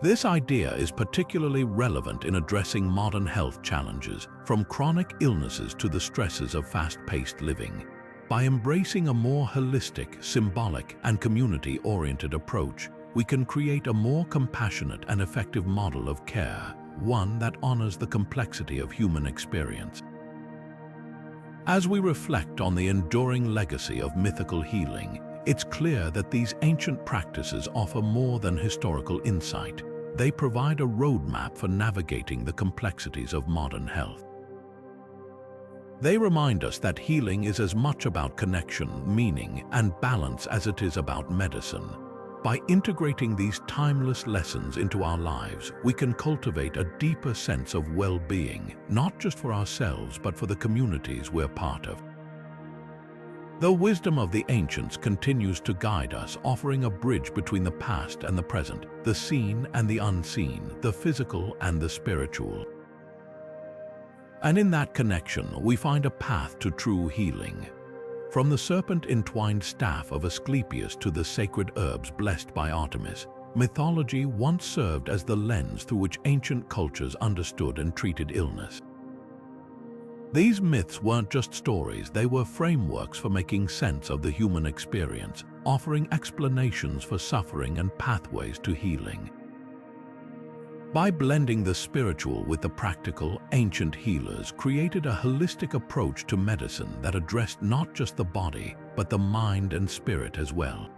This idea is particularly relevant in addressing modern health challenges, from chronic illnesses to the stresses of fast-paced living. By embracing a more holistic, symbolic, and community-oriented approach, we can create a more compassionate and effective model of care, one that honors the complexity of human experience. As we reflect on the enduring legacy of mythical healing, it's clear that these ancient practices offer more than historical insight. They provide a roadmap for navigating the complexities of modern health. They remind us that healing is as much about connection, meaning, and balance as it is about medicine. By integrating these timeless lessons into our lives, we can cultivate a deeper sense of well-being, not just for ourselves but for the communities we're part of. The wisdom of the ancients continues to guide us, offering a bridge between the past and the present, the seen and the unseen, the physical and the spiritual. And in that connection, we find a path to true healing. From the serpent-entwined staff of Asclepius to the sacred herbs blessed by Artemis, mythology once served as the lens through which ancient cultures understood and treated illness. These myths weren't just stories, they were frameworks for making sense of the human experience, offering explanations for suffering and pathways to healing. By blending the spiritual with the practical, ancient healers created a holistic approach to medicine that addressed not just the body, but the mind and spirit as well.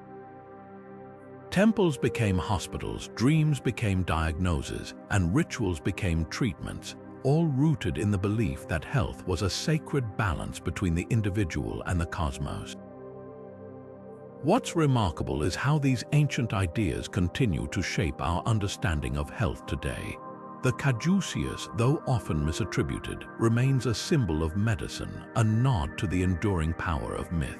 Temples became hospitals, dreams became diagnoses, and rituals became treatments, all rooted in the belief that health was a sacred balance between the individual and the cosmos. What's remarkable is how these ancient ideas continue to shape our understanding of health today. The caduceus, though often misattributed, remains a symbol of medicine, a nod to the enduring power of myth.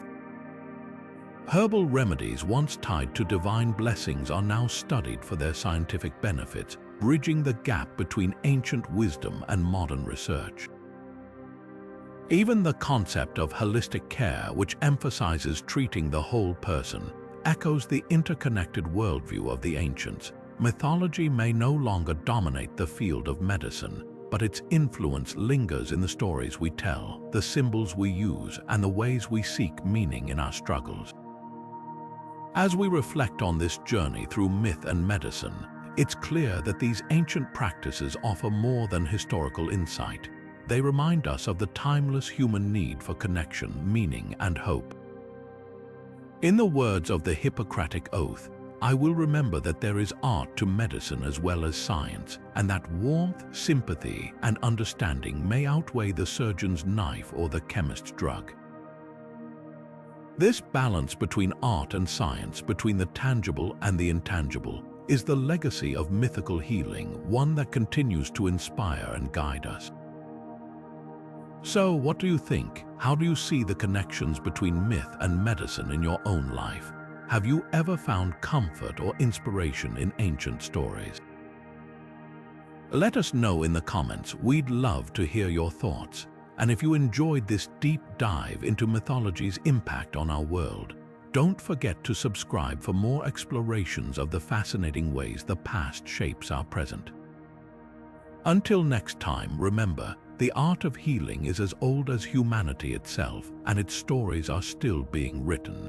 Herbal remedies once tied to divine blessings are now studied for their scientific benefits, bridging the gap between ancient wisdom and modern research. Even the concept of holistic care, which emphasizes treating the whole person, echoes the interconnected worldview of the ancients. Mythology may no longer dominate the field of medicine, but its influence lingers in the stories we tell, the symbols we use, and the ways we seek meaning in our struggles. As we reflect on this journey through myth and medicine, it's clear that these ancient practices offer more than historical insight. They remind us of the timeless human need for connection, meaning, and hope. In the words of the Hippocratic Oath, I will remember that there is art to medicine as well as science, and that warmth, sympathy, and understanding may outweigh the surgeon's knife or the chemist's drug. This balance between art and science, between the tangible and the intangible, is the legacy of mythical healing, one that continues to inspire and guide us. So, what do you think? How do you see the connections between myth and medicine in your own life? Have you ever found comfort or inspiration in ancient stories? Let us know in the comments. We'd love to hear your thoughts. And if you enjoyed this deep dive into mythology's impact on our world, don't forget to subscribe for more explorations of the fascinating ways the past shapes our present. Until next time, remember, the art of healing is as old as humanity itself, and its stories are still being written.